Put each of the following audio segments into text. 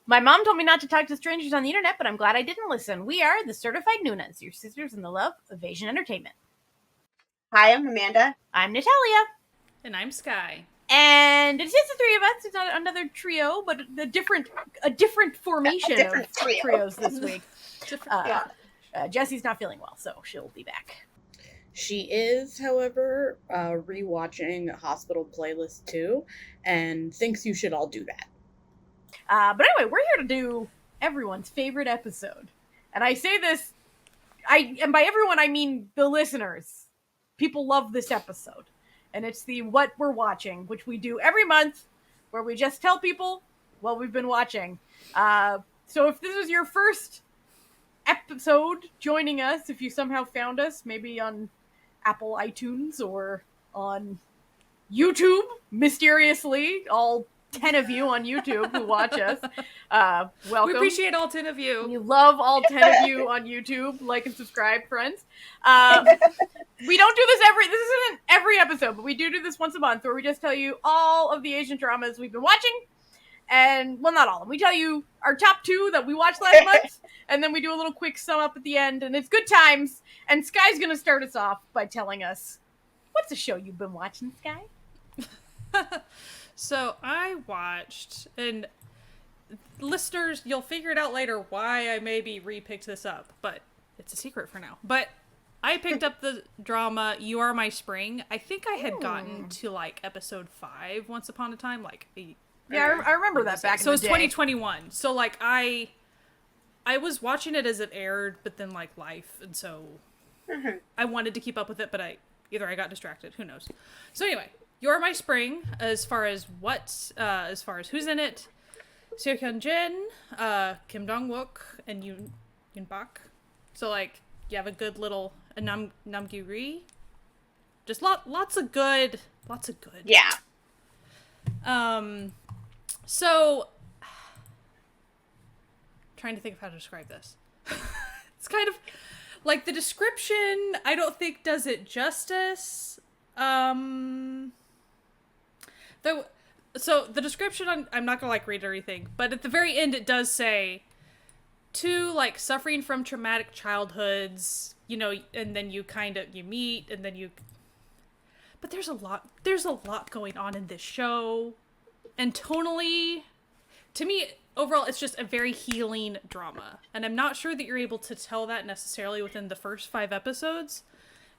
My mom told me not to talk to strangers on the internet, but I'm glad I didn't listen. We are the Certified Noonas, your sisters in the love of Asian entertainment. Hi, I'm Amanda. I'm Natalia. And I'm Sky. And it's just the three of us. It's not another trio, but a different formation of trios this week. Jessie's not feeling well, so she'll be back. She is, however, rewatching Hospital Playlist 2 and thinks you should all do that. But anyway, we're here to do everyone's favorite episode. And I say this, and by everyone, I mean the listeners. People love this episode. And it's the What We're Watching, which we do every month, where we just tell people what we've been watching. So if this was your first episode joining us, if you somehow found us, maybe on Apple iTunes or on YouTube, mysteriously, all 10 of you on YouTube who watch us, welcome. We appreciate all 10 of you. You love all 10 of you on YouTube. Like and subscribe, friends. We don't do this this isn't every episode, but we do this once a month where we just tell you all of the Asian dramas we've been watching. And, well, not all of them. We tell you our top 2 that we watched last month, and then we do a little quick sum up at the end, and it's good times. And Sky's going to start us off by telling us, what's the show you've been watching, Sky? So I watched, and listeners, you'll figure it out later why I maybe re-picked this up, but it's a secret for now. But I picked up the drama You Are My Spring. I think I had gotten to like episode 5 once upon a time, like I remember that back in the day. So it's 2021. So like I was watching it as it aired, but then like life, and so I wanted to keep up with it, but I got distracted. Who knows? So anyway, You Are My Spring. As far as who's in it, Seo Hyun-jin, Kim Dong-wook, and Yoon Bak. So like you have a good little Nam Gyu-ri. Just lots of good. Yeah. So, trying to think of how to describe this. It's kind of like the description, I don't think does it justice. So the description, I'm not gonna like read everything, but at the very end it does say, 2 like suffering from traumatic childhoods, you know, and then you meet, and then but there's a lot going on in this show. And tonally, to me, overall, it's just a very healing drama. And I'm not sure that you're able to tell that necessarily within the first 5 episodes.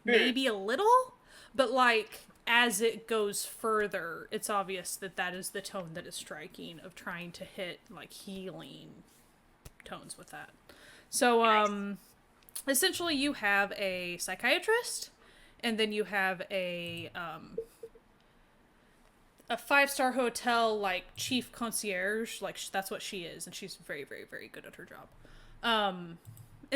Maybe a little, but like, as it goes further, it's obvious that is the tone that is striking of trying to hit, like, healing tones with that. So, essentially you have a psychiatrist, and then you have a 5-star hotel, like, chief concierge, like, that's what she is, and she's very, very, very good at her job. And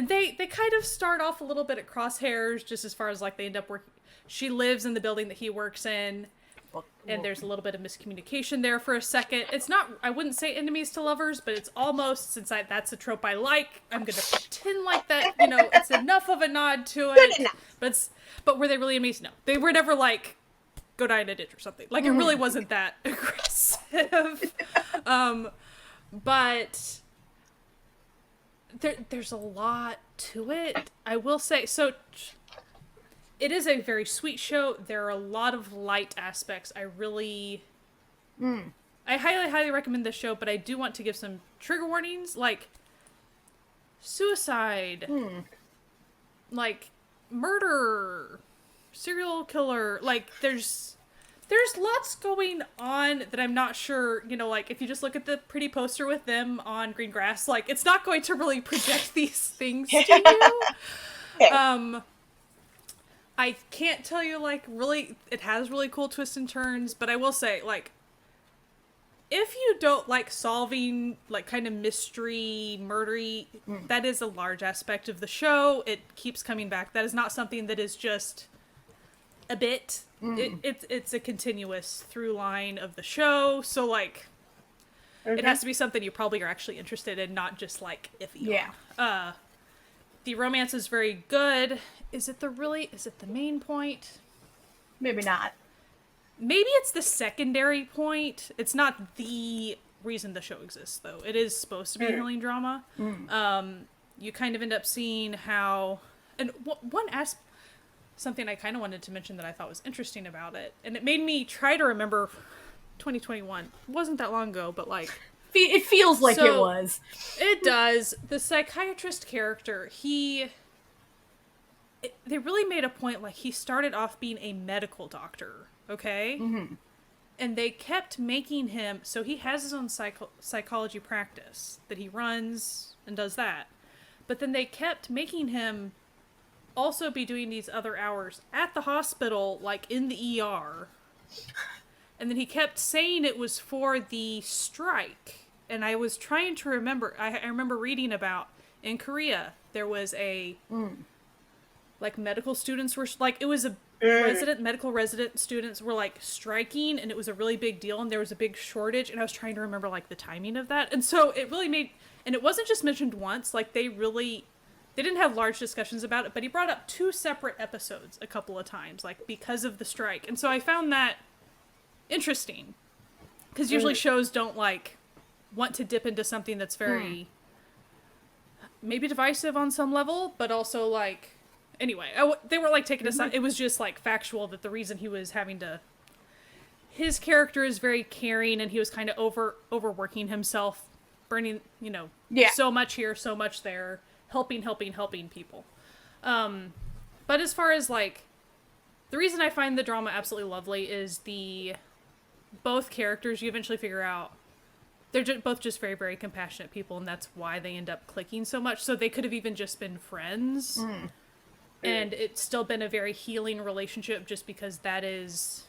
they kind of start off a little bit at crosshairs, just as far as, like, they end up working. She lives in the building that he works in, and there's a little bit of miscommunication there for a second. It's not, I wouldn't say enemies to lovers, but it's almost, since that's a trope I like, I'm gonna pretend like that, you know, it's enough of a nod to it. But were they really enemies? No. They were never, like, go die in a ditch or something. Like, it really wasn't that aggressive. But there's a lot to it. I will say, so it is a very sweet show. There are a lot of light aspects. I highly, highly recommend this show, but I do want to give some trigger warnings, like suicide, like murder, serial killer, like there's lots going on that I'm not sure, you know, like if you just look at the pretty poster with them on green grass, like it's not going to really project these things to you. I can't tell you, like, really, it has really cool twists and turns, but I will say, like, if you don't like solving, like, kind of mystery, murdery, that is a large aspect of the show. It keeps coming back. That is not something that is just a bit. It's a continuous through line of the show. So, like, it has to be something you probably are actually interested in, not just, like, iffy. Yeah. The romance is very good. Is it the main point? Maybe not. Maybe it's the secondary point. It's not the reason the show exists, though. It is supposed to be a healing drama. You kind of end up seeing how, and something I kind of wanted to mention that I thought was interesting about it, and it made me try to remember 2021. It wasn't that long ago, but like, it feels like it was. It does. The psychiatrist character, they really made a point, like, he started off being a medical doctor, okay? Mm-hmm. And they kept making him, so he has his own psychology practice that he runs and does that. But then they kept making him also be doing these other hours at the hospital, like in the ER. And then he kept saying it was for the strike. And I was trying to remember, I remember reading about, in Korea, there was like medical students were, like, it was a medical resident students were like striking, and it was a really big deal, and there was a big shortage, and I was trying to remember like the timing of that. And so it really made, and it wasn't just mentioned once, like they didn't have large discussions about it, but he brought up 2 separate episodes a couple of times, like because of the strike. And so I found that interesting, because usually shows don't like want to dip into something that's very maybe divisive on some level, but also like, anyway, they were like taking aside. It was just like factual that the reason he was having to, his character is very caring, and he was kind of overworking himself, burning, so much here, so much there, helping people. But as far as like, the reason I find the drama absolutely lovely is both characters, you eventually figure out they're both just very, very compassionate people, and that's why they end up clicking so much. So they could have even just been friends. And it's still been a very healing relationship, just because that is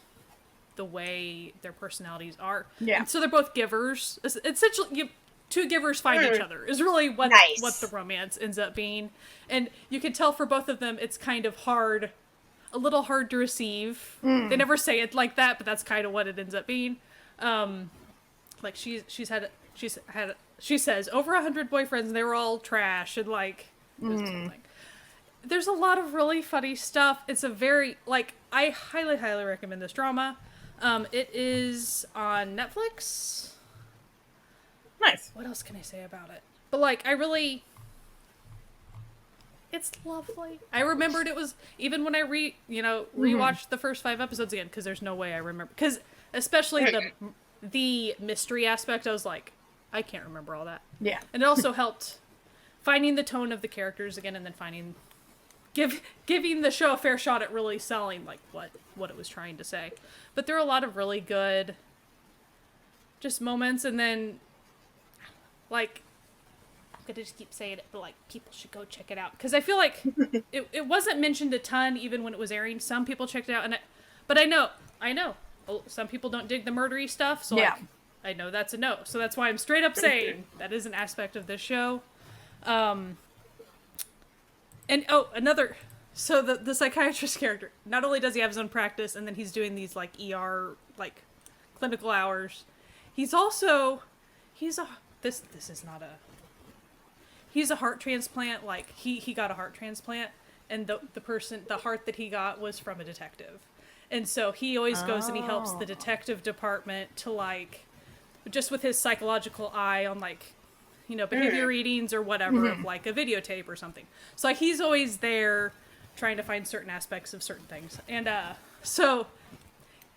the way their personalities are. Yeah. And so they're both givers. Essentially, 2 givers find each other is really what the romance ends up being. And you can tell for both of them, it's kind of a little hard to receive. They never say it like that, but that's kind of what it ends up being. Like she says over 100 boyfriends, and they were all trash, and like, there's a lot of really funny stuff. It's a very, like, I highly, highly recommend this drama. It is on Netflix. Nice. What else can I say about it? But, like, it's lovely. I remembered it was, even when I rewatched the first 5 episodes again, because there's no way I remember. Because, especially the mystery aspect, I was like, I can't remember all that. Yeah. And it also helped finding the tone of the characters again, and then giving the show a fair shot at really selling like what it was trying to say. But there are a lot of really good just moments, and then like, I'm gonna just keep saying it, but like, people should go check it out, because I feel like it wasn't mentioned a ton even when it was airing. Some people checked it out, but I know some people don't dig the murdery stuff, so like, I know that's a no, so that's why I'm straight up saying that is an aspect of this show. And so the psychiatrist character, not only does he have his own practice, and then he's doing these like ER, like clinical hours, he's a heart transplant, like he got a heart transplant, and the heart that he got was from a detective. And so he always goes and he helps the detective department to like, just with his psychological eye on like, behavior readings or whatever of like a videotape or something. So like, he's always there trying to find certain aspects of certain things. And so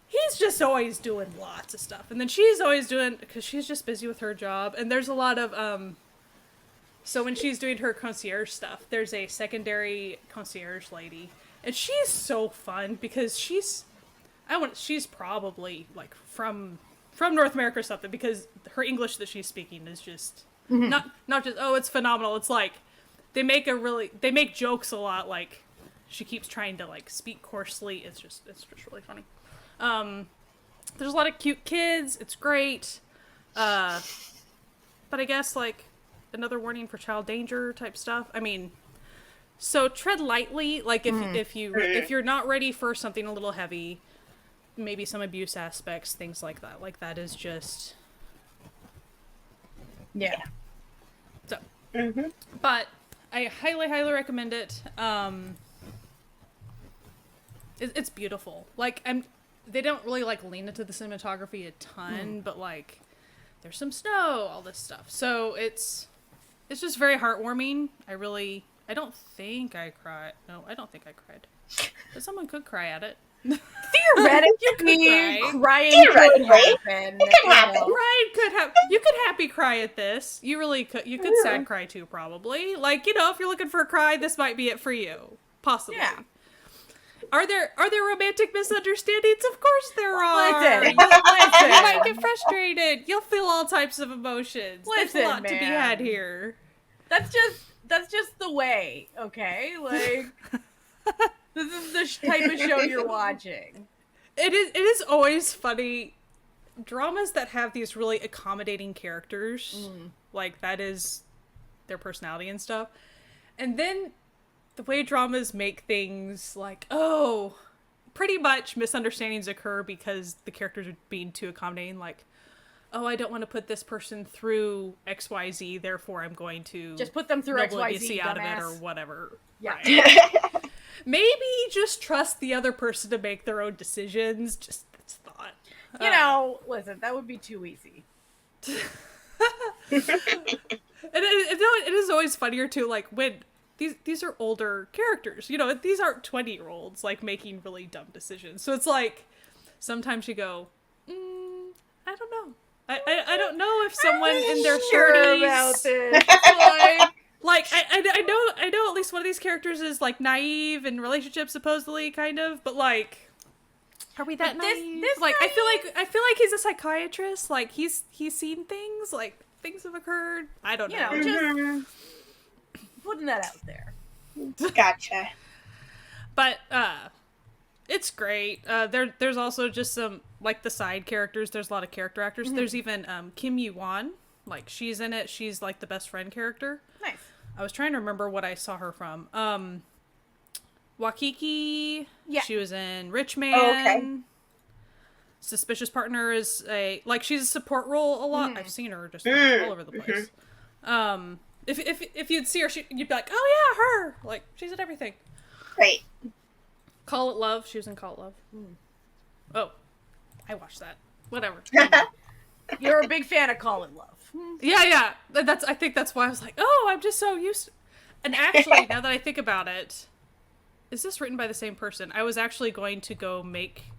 he's just always doing lots of stuff. And then she's always doing, because she's just busy with her job. And there's a lot of, so when she's doing her concierge stuff, there's a secondary concierge lady. And she's so fun, because she's probably like from North America or something, because her English that she's speaking is just not just, oh, it's phenomenal. It's like they make jokes a lot, like she keeps trying to like speak coarsely. It's just really funny. There's a lot of cute kids. It's great. But I guess like another warning for child danger type stuff. I mean, so tread lightly, like if you're not ready for something a little heavy, maybe some abuse aspects, things like that. Like that is just, yeah. So, but I highly, highly recommend it. It's beautiful. Like they don't really like lean into the cinematography a ton, but like there's some snow, all this stuff. So it's just very heartwarming. I don't think I cried. No, I don't think I cried. But someone could cry at it. Theoretically, crying Theoretically, could happen. it could happen. Crying could happen. You could happy cry at this. You really could. You could sad cry too, probably. Like, if you're looking for a cry, this might be it for you. Possibly. Yeah. Are there romantic misunderstandings? Of course there are. Listen. You might get frustrated. You'll feel all types of emotions. Listen, There's a lot to be man. had here. That's just the way, okay? Like, this is the type of show you're watching. It is always funny. Dramas that have these really accommodating characters, like that is their personality and stuff. And then the way dramas make things like, pretty much misunderstandings occur because the characters are being too accommodating. Like, I don't want to put this person through XYZ, therefore I'm going to just put them through XYZ XYZ, out dumbass. of it or whatever. Yeah. Right. Maybe just trust the other person to make their own decisions. Just that's thought. Listen, that would be too easy. It is always funnier too, like when these are older characters. These aren't 20-year-olds like making really dumb decisions. So it's like sometimes you go, I don't know. I don't know if someone in their 30s about this. like I know at least one of these characters is like naive in relationships supposedly, kind of, but like, are we that naive? This like naive? I feel like he's a psychiatrist. Like he's seen things, like things have occurred. I don't know. Just putting that out there. Gotcha. But it's great. There's also just some, like, the side characters. There's a lot of character actors. There's even Kim Yi-won. Like, she's in it. She's like the best friend character. Nice. I was trying to remember what I saw her from. Wakiki. Yeah. She was in Rich Man. Oh, okay. Suspicious Partner is she's a support role a lot. I've seen her just all over the place. If you'd see her, you'd be like, oh yeah, her. Like, she's in everything. Right. Call It Love. She was in Call It Love. Oh, I watched that. Whatever. You're a big fan of Call It Love. Yeah. I think that's why I was like, I'm just so used to... And actually, now that I think about it, is this written by the same person? I was actually going to go make...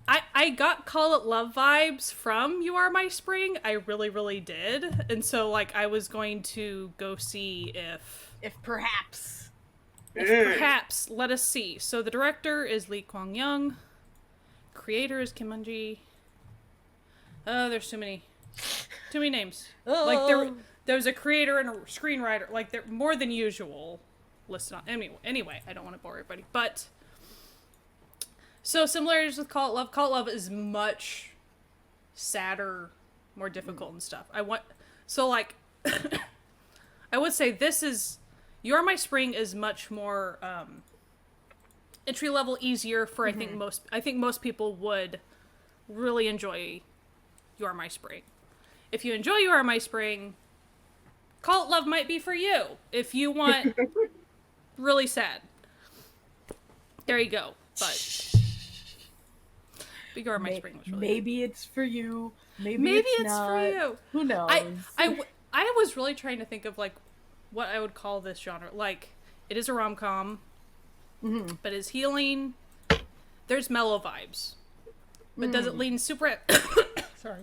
I got Call It Love vibes from You Are My Spring. I really, really did. And so, like, I was going to go see If perhaps, let us see. So the director is Lee Kwang-young. Creator is Kim Eun-ji. There's too many names. Like there's a creator and a screenwriter. Like they're more than usual listed on. Anyway, I don't want to bore everybody. But so similarities with Call It Love. Call It Love is much sadder, more difficult and stuff. I would say this is. You Are My Spring is much more entry level, easier for I think most people would really enjoy You Are My Spring. If you enjoy You Are My Spring, Call It Love might be for you. If you want really sad, there you go. But You Are My Spring was really maybe it's for you. Maybe it's not. for you. Who knows? I was really trying to think of like what I would call this genre. Like, it is a rom-com, but it's healing. There's mellow vibes. But does it lean super... Sorry.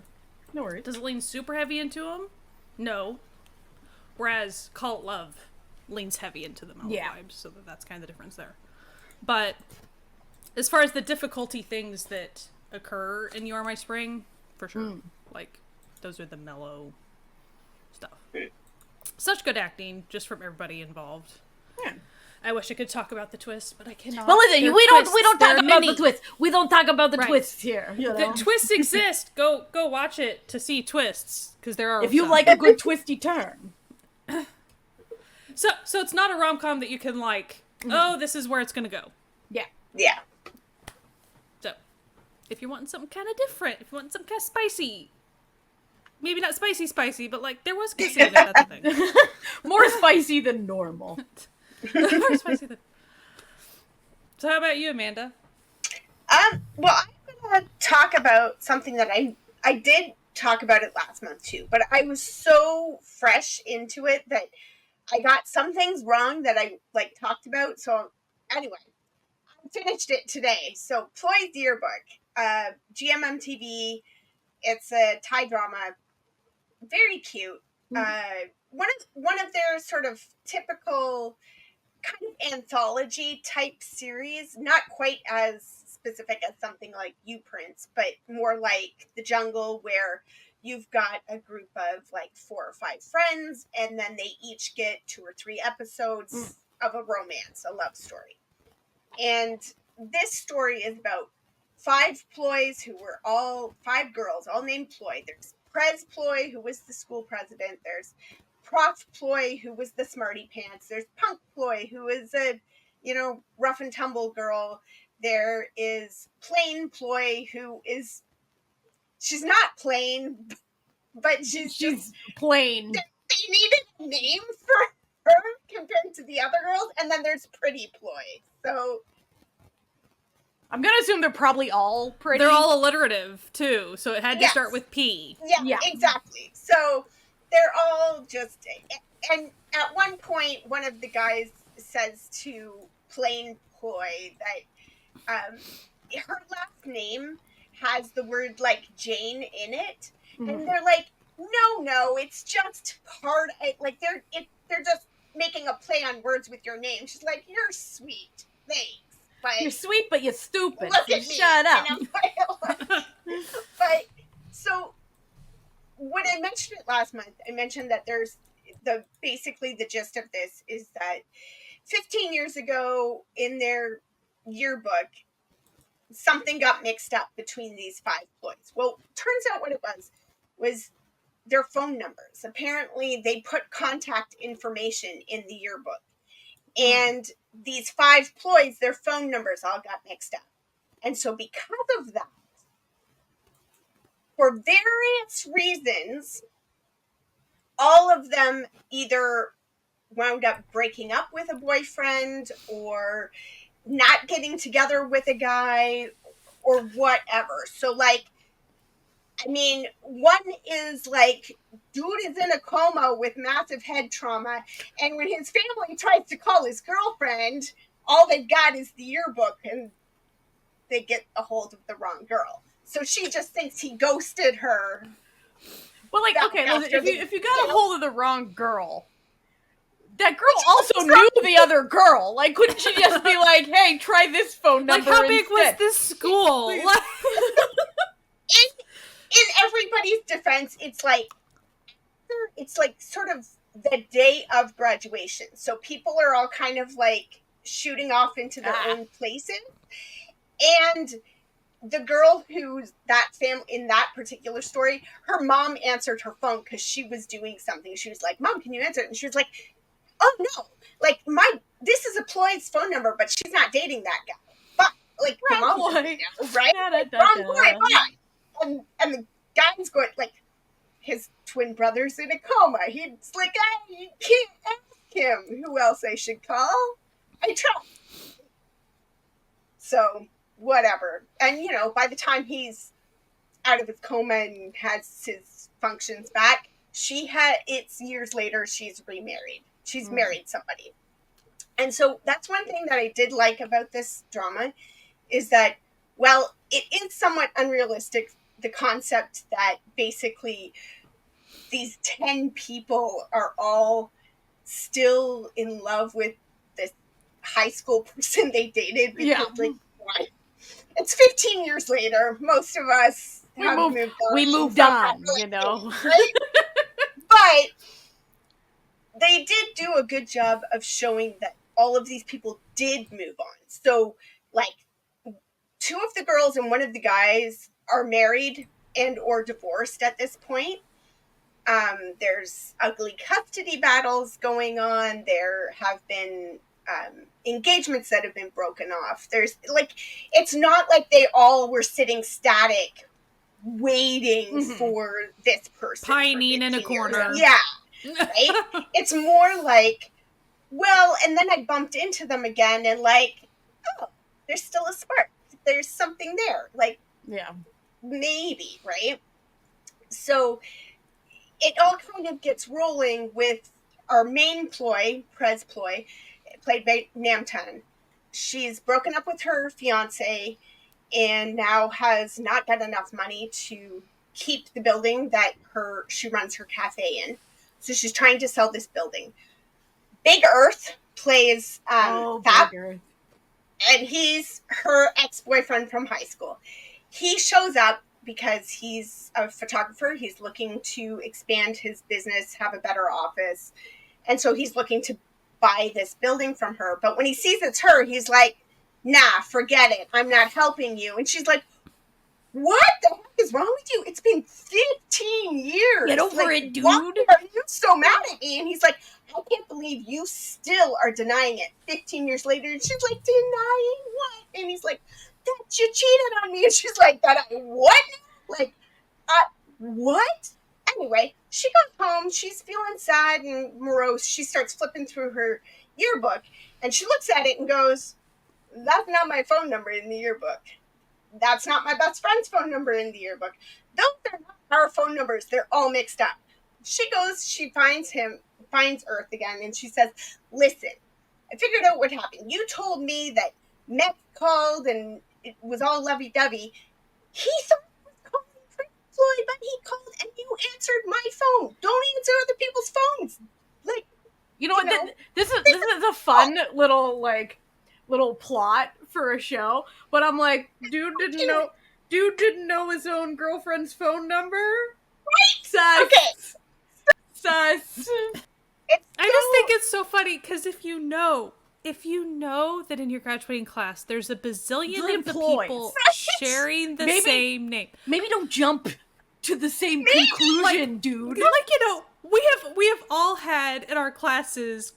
No worries. Does it lean super heavy into them? No. Whereas Call It Love leans heavy into the mellow vibes, so that's kind of the difference there. But as far as the difficulty things that occur in You Are My Spring, for sure. Like, those are the mellow stuff. Such good acting, just from everybody involved. Yeah. I wish I could talk about the twist, but I cannot. Well, listen, we don't talk about the twist. We don't talk about the Right. twists here. The twists exist. Go watch it to see twists, because there are. If you some. like a good twisty turn. So it's not a rom-com that you can like. Oh, this is where it's gonna go. Yeah. Yeah. So, if you're wanting something kind of different, if you want something kind of spicy, maybe not spicy, but like there was kissing in it. That's the thing. More spicy than normal. More spicy than. So how about you, Amanda? Well, I'm gonna talk about something that I did talk about it last month too, but I was so fresh into it that I got some things wrong that I like talked about. So anyway, I finished it today. So Ploy's Yearbook, GMMTV. It's a Thai drama, very cute. One of their sort of typical kind of anthology type series, not quite as specific as something like You Prince, but more like The Jungle, where you've got a group of like 4 or 5 friends, and then they each get 2 or 3 episodes of a romance, a love story. And this story is about 5 Ploys who were all 5 girls, all named Ploy. There's Prez Ploy, who was the school president. There's Prof Ploy, who was the smarty pants. There's Punk Ploy, who is a, rough and tumble girl. There is Plain Ploy, who is, she's not plain, but she's just plain. They needed a name for her compared to the other girls. And then there's Pretty Ploy. So I'm gonna assume they're probably all pretty. They're all alliterative too, so it had to start with P. Yeah, exactly. So they're all just, and at one point, one of the guys says to Plain Ploy that her last name has the word like Jane in it, and they're like, no, it's just part. Like they're just making a play on words with your name. She's like, you're sweet, thanks. But you're sweet, but you're stupid. Look So at me, shut up. But so when I mentioned it last month, I mentioned that there's basically the gist of this is that 15 years ago in their yearbook, something got mixed up between these 5 Ploys. Well, turns out what it was their phone numbers. Apparently, they put contact information in the yearbook. And these 5 Ploys, their phone numbers all got mixed up. And so because of that, for various reasons, all of them either wound up breaking up with a boyfriend or not getting together with a guy or whatever. So, like, I mean, one is like, dude is in a coma with massive head trauma, and when his family tries to call his girlfriend, all they've got is the yearbook, and they get a hold of the wrong girl. So she just thinks he ghosted her. Well, like, okay, if you got a hold of the wrong girl, that girl also knew the other girl. Like, couldn't she just be like, hey, try this phone number Like, how big instead? was this school? Like, in everybody's defense, it's like sort of the day of graduation. So people are all kind of like shooting off into their own places. And the girl who's that family in that particular story, her mom answered her phone because she was doing something. She was like, Mom, can you answer it? And she was like, oh no, like this is a Ploy's phone number, but she's not dating that guy. But like, Wrong mom, Ploy. right? Wrong Ploy, bye. And the guy's going like, his twin brother's in a coma. He's like, you can't ask him who else I should call. I trust. So whatever. And by the time he's out of his coma and has his functions back, it's years later, she's remarried. She's married somebody. And so that's one thing that I did like about this drama is that, well, it is somewhat unrealistic, the concept that basically these 10 people are all still in love with this high school person they dated. Because, like, why? It's 15 years later. Most of us have moved on. We moved on, right? But they did do a good job of showing that all of these people did move on. So, like, 2 of the girls and 1 of the guys are married and or divorced at this point. There's ugly custody battles going on. There have been engagements that have been broken off. There's like, it's not like they all were sitting static waiting for this person. pining in a corner. Yeah. Right? It's more like, well, and then I bumped into them again and like, oh, there's still a spark. There's something there. Like, yeah, maybe, right? So it all kind of gets rolling with our main Ploy, Ploy, played by Namtan. She's broken up with her fiance and now has not got enough money to keep the building that she runs her cafe in. So she's trying to sell this building. Big Earth plays Fab, Big Earth. and he's her ex-boyfriend from high school. He shows up because he's a photographer. He's looking to expand his business, have a better office. And so he's looking to buy this building from her. But when he sees it's her, he's like, nah, forget it. I'm not helping you. And she's like, what the heck is wrong with you? It's been 15 years. Get over it, dude. Why are you so mad at me? And he's like, I can't believe you still are denying it 15 years later. And she's like, denying what? And he's like, that you cheated on me. And she's like, that I what? Like, what? Anyway, she goes home. She's feeling sad and morose. She starts flipping through her yearbook. And she looks at it and goes, that's not my phone number in the yearbook. That's not my best friend's phone number in the yearbook. Those are not our phone numbers. They're all mixed up. She goes, she finds Earth again, and she says, listen, I figured out what happened. You told me that Matt called and it was all lovey-dovey. He thought he was calling for Ploy, but he called and you answered my phone. Don't answer other people's phones. Like, You know what? This is a fun little plot for a show, but I'm like, dude didn't know his own girlfriend's phone number. Right? Sus. Okay. Sus. I just think it's so funny because if you know that in your graduating class there's a bazillion of the Ploys. people sharing the same name, Maybe don't jump to the same conclusion, dude. we have all had in our classes,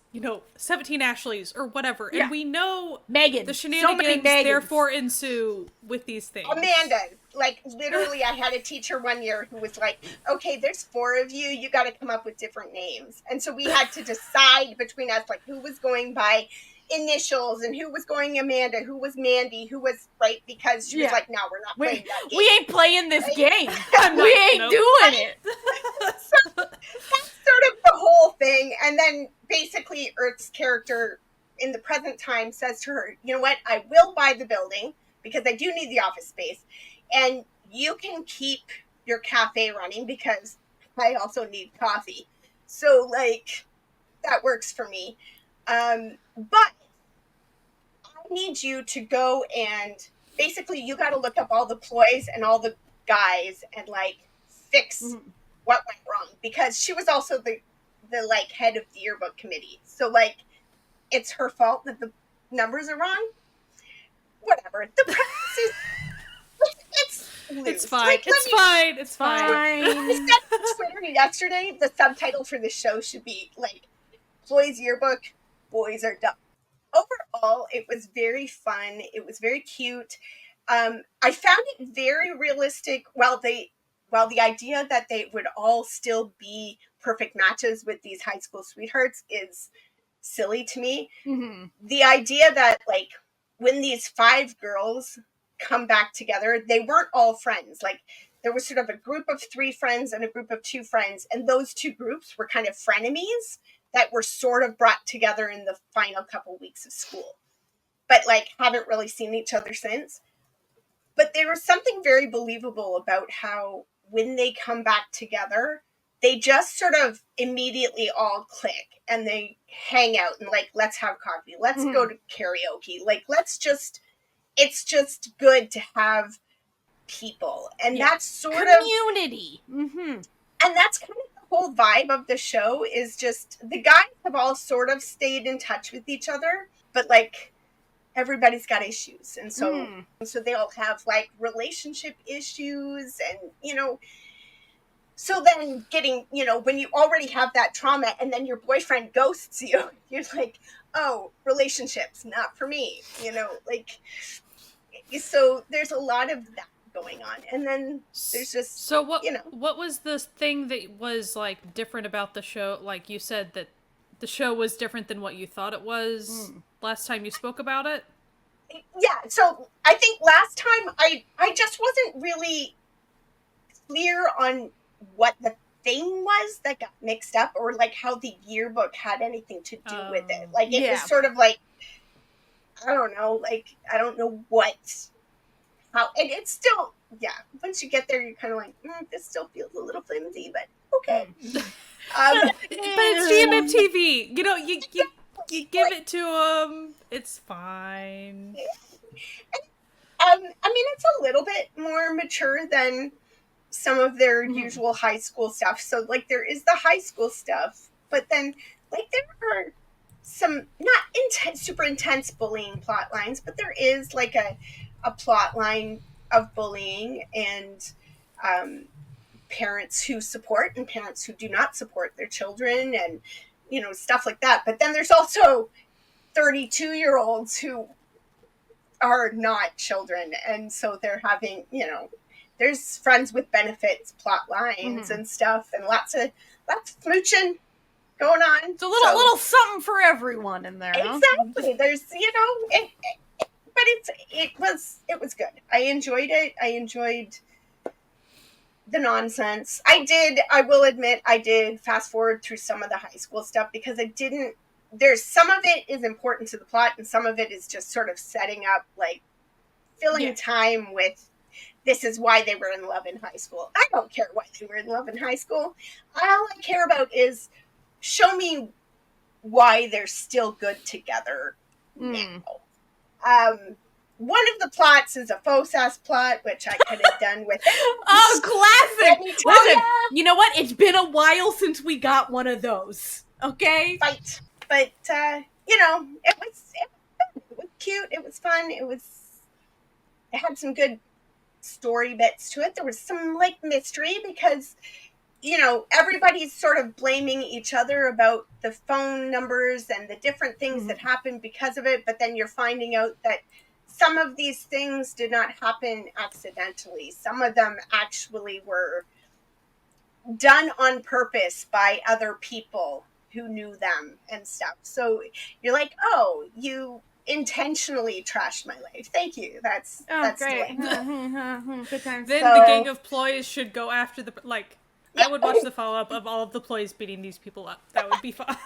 17 Ashleys or whatever, and we know Megan. the So many shenanigans Megans. therefore ensue with these things. Amanda, like, literally, I had a teacher one year who was like, okay, there's 4 of you. You got to come up with different names. And so we had to decide between us, like, who was going by initials and who was going Amanda, who was Mandy, who was, right? Because she was like, no, we're not playing that game. We ain't playing this game. No, We ain't doing it. So that's sort of the whole thing. And then basically Earth's character in the present time says to her, you know what? I will buy the building because I do need the office space. And you can keep your cafe running because I also need coffee. So, like, that works for me. But I need you to go and basically you got to look up all the ploys and all the guys and, like, fix what went wrong. Because she was also the like, head of the yearbook committee. So, like, it's her fault that the numbers are wrong. Whatever. The premise is... It's fine. It's fine. I said on Twitter yesterday, the subtitle for the show should be, like, Ploy's Yearbook, Boys Are Dumb. Overall, it was very fun. It was very cute. I found it very realistic. While the idea that they would all still be perfect matches with these high school sweethearts is silly to me. Mm-hmm. The idea that, like, when these 5 girls come back together, they weren't all friends. Like, there was sort of a group of 3 friends and a group of 2 friends, and those 2 groups were kind of frenemies that were sort of brought together in the final couple weeks of school, but, like, haven't really seen each other since. But there was something very believable about how when they come back together, they just sort of immediately all click and they hang out and, like, let's have coffee, let's go to karaoke, like, it's just good to have people. And that's sort of community. Mm-hmm. And that's kind of the whole vibe of the show, is just the guys have all sort of stayed in touch with each other, but, like, everybody's got issues. And so they all have, like, relationship issues and, so then getting, when you already have that trauma and then your boyfriend ghosts you, you're like, oh, relationships, not for me, like, so there's a lot of that going on. And then there's just, so what was the thing that was, like, different about the show? Like, you said that the show was different than what you thought it was last time you spoke about it? Yeah, so I think last time I just wasn't really clear on what the thing was that got mixed up, or like how the yearbook had anything to do with it. Like it was sort of like, I don't know, like I don't know how, and it's still, once you get there you're kind of like, this still feels a little flimsy, but okay. But it's GMMTV, you know, you give it to them, it's fine. I mean, it's a little bit more mature than some of their usual high school stuff. So, like, there is the high school stuff, but then, like, there are some not super intense bullying plot lines, but there is, like, a plot line of bullying and parents who support and parents who do not support their children and, you know, stuff like that. But then there's also 32-year-olds who are not children, and so they're having, you know, there's friends with benefits plot lines and stuff, and lots of smooching going on. It's a little something for everyone in there. Exactly. Huh? There's, you know, but it was good. I enjoyed it. I enjoyed the nonsense. I will admit, I did fast forward through some of the high school stuff because there's some of it is important to the plot and some of it is just sort of setting up, like, filling time with, this is why they were in love in high school. I don't care why they were in love in high school. All I care about is show me why they're still good together now. One of the plots is a faux ass plot, which I could have done with. Classic! Listen, you know what? It's been a while since we got one of those. Okay? Fight. But, you know, it was cute. It was fun. It had some good story bits to it. There was some, like, mystery because, you know, everybody's sort of blaming each other about the phone numbers and the different things that happened because of it. But then you're finding out that some of these things did not happen accidentally. Some of them actually were done on purpose by other people who knew them and stuff. So you're like, oh, you intentionally trashed my life. Thank you. That's great. Good times. Then the gang of Ploys should go after the, like, I would watch the follow-up of all of the Ploys beating these people up. That would be fun.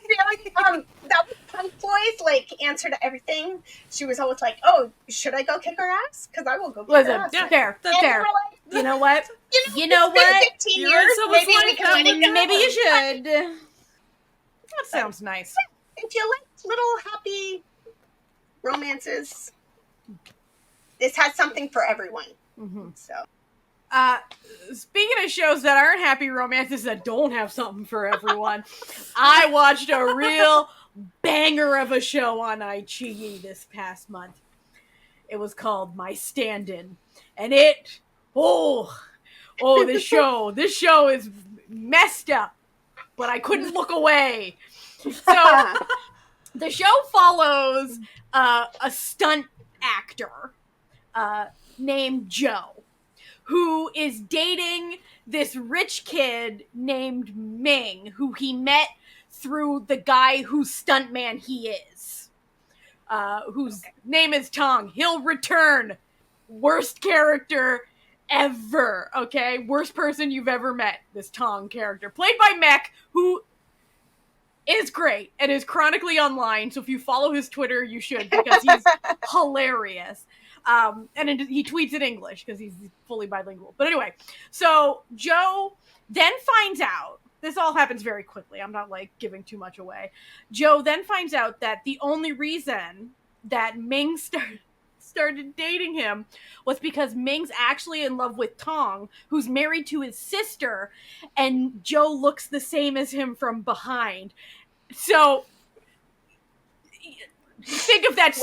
Really? That was Punk Ploy's, like, answer to everything. She was always like, oh, should I go kick her ass? Because I will go kick her ass. Yeah, fair. That's fair. Like, you know what? You know what? 15 You're years, maybe like we can let it go. Maybe you should. That sounds nice. If you like little happy romances, this has something for everyone. So, speaking of shows that aren't happy romances that don't have something for everyone, I watched a real banger of a show on iQIYI this past month. It was called My Stand-In, and this show is messed up, but I couldn't look away. So the show follows a stunt actor named Joe, who is dating this rich kid named Ming, who he met through the guy whose stuntman he is, whose name is Tong. He'll return. Worst character ever, okay? Worst person you've ever met, this Tong character. Played by Mech, who is great and is chronically online, so if you follow his Twitter, you should, because he's hilarious. And he tweets in English, because he's fully bilingual. But anyway, so Joe then finds out, this all happens very quickly, I'm not, like, giving too much away. Joe then finds out that the only reason that Ming started dating him was because Ming's actually in love with Tong, who's married to his sister, and Joe looks the same as him from behind. So think of that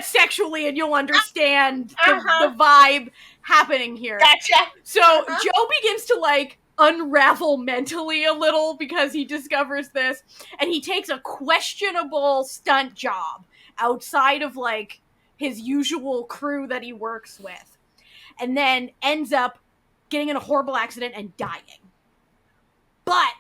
sexually, and you'll understand the vibe happening here. Gotcha. So Joe begins to, like, unravel mentally a little because he discovers this, and he takes a questionable stunt job outside of, like, his usual crew that he works with, and then ends up getting in a horrible accident and dying. But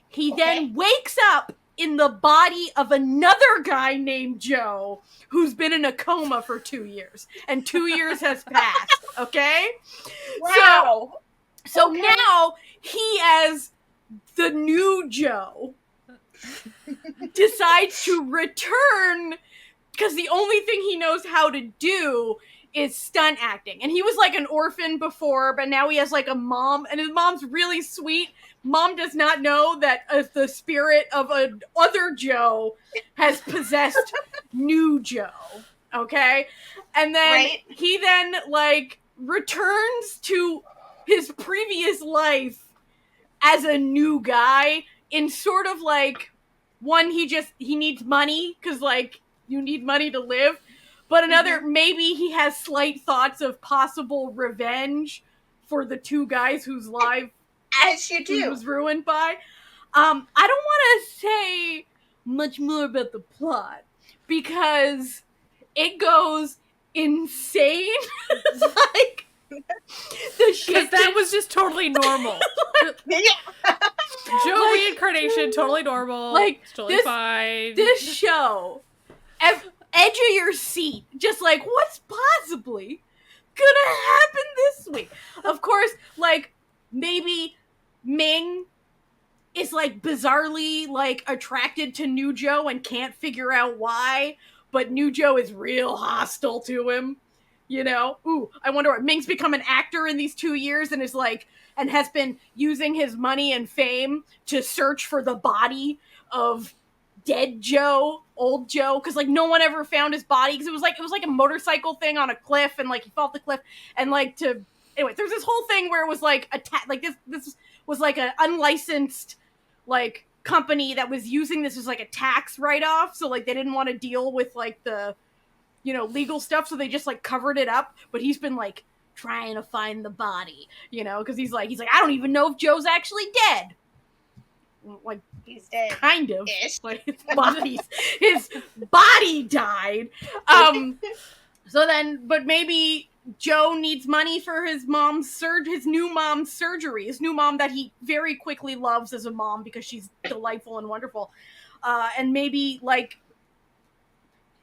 he then wakes up in the body of another guy named Joe, who's been in a coma for 2 years, and 2 years has passed, okay? Wow. So Okay. now he, as the new Joe, decides to return because the only thing he knows how to do is stunt acting. And he was like an orphan before, but now he has like a mom, and his mom's really sweet. Mom does not know that the spirit of other Joe has possessed new Joe. Okay? And then he then like returns to his previous life as a new guy in sort of like one, he needs money because like you need money to live, but another, maybe he has slight thoughts of possible revenge for the two guys whose life As you he do. was ruined by. I don't want to say much more about the plot because it goes insane. Like the shit Because that was just totally normal. Yeah. Joe reincarnation, totally normal. like, It's totally fine. This show, edge of your seat, just like, what's possibly gonna happen this week? Of course, like, maybe Ming is like bizarrely like attracted to New Joe and can't figure out why, but New Joe is real hostile to him. You know? Ooh, I wonder what Ming's become an actor in these 2 years and is like, and has been using his money and fame to search for the body of dead Joe, old Joe, because like no one ever found his body because it was like a motorcycle thing on a cliff and like he fell off the cliff and like anyway, there's this whole thing where it was like like this was like an unlicensed like company that was using this as like a tax write-off, so like they didn't want to deal with like the legal stuff, so they just like covered it up, but he's been like trying to find the body, because he's like I don't even know if Joe's actually dead. Like He's dead. kind of Ish. like his body died. So then, but maybe Joe needs money for his new mom's surgery, his new mom that he very quickly loves as a mom because she's delightful and wonderful. And maybe like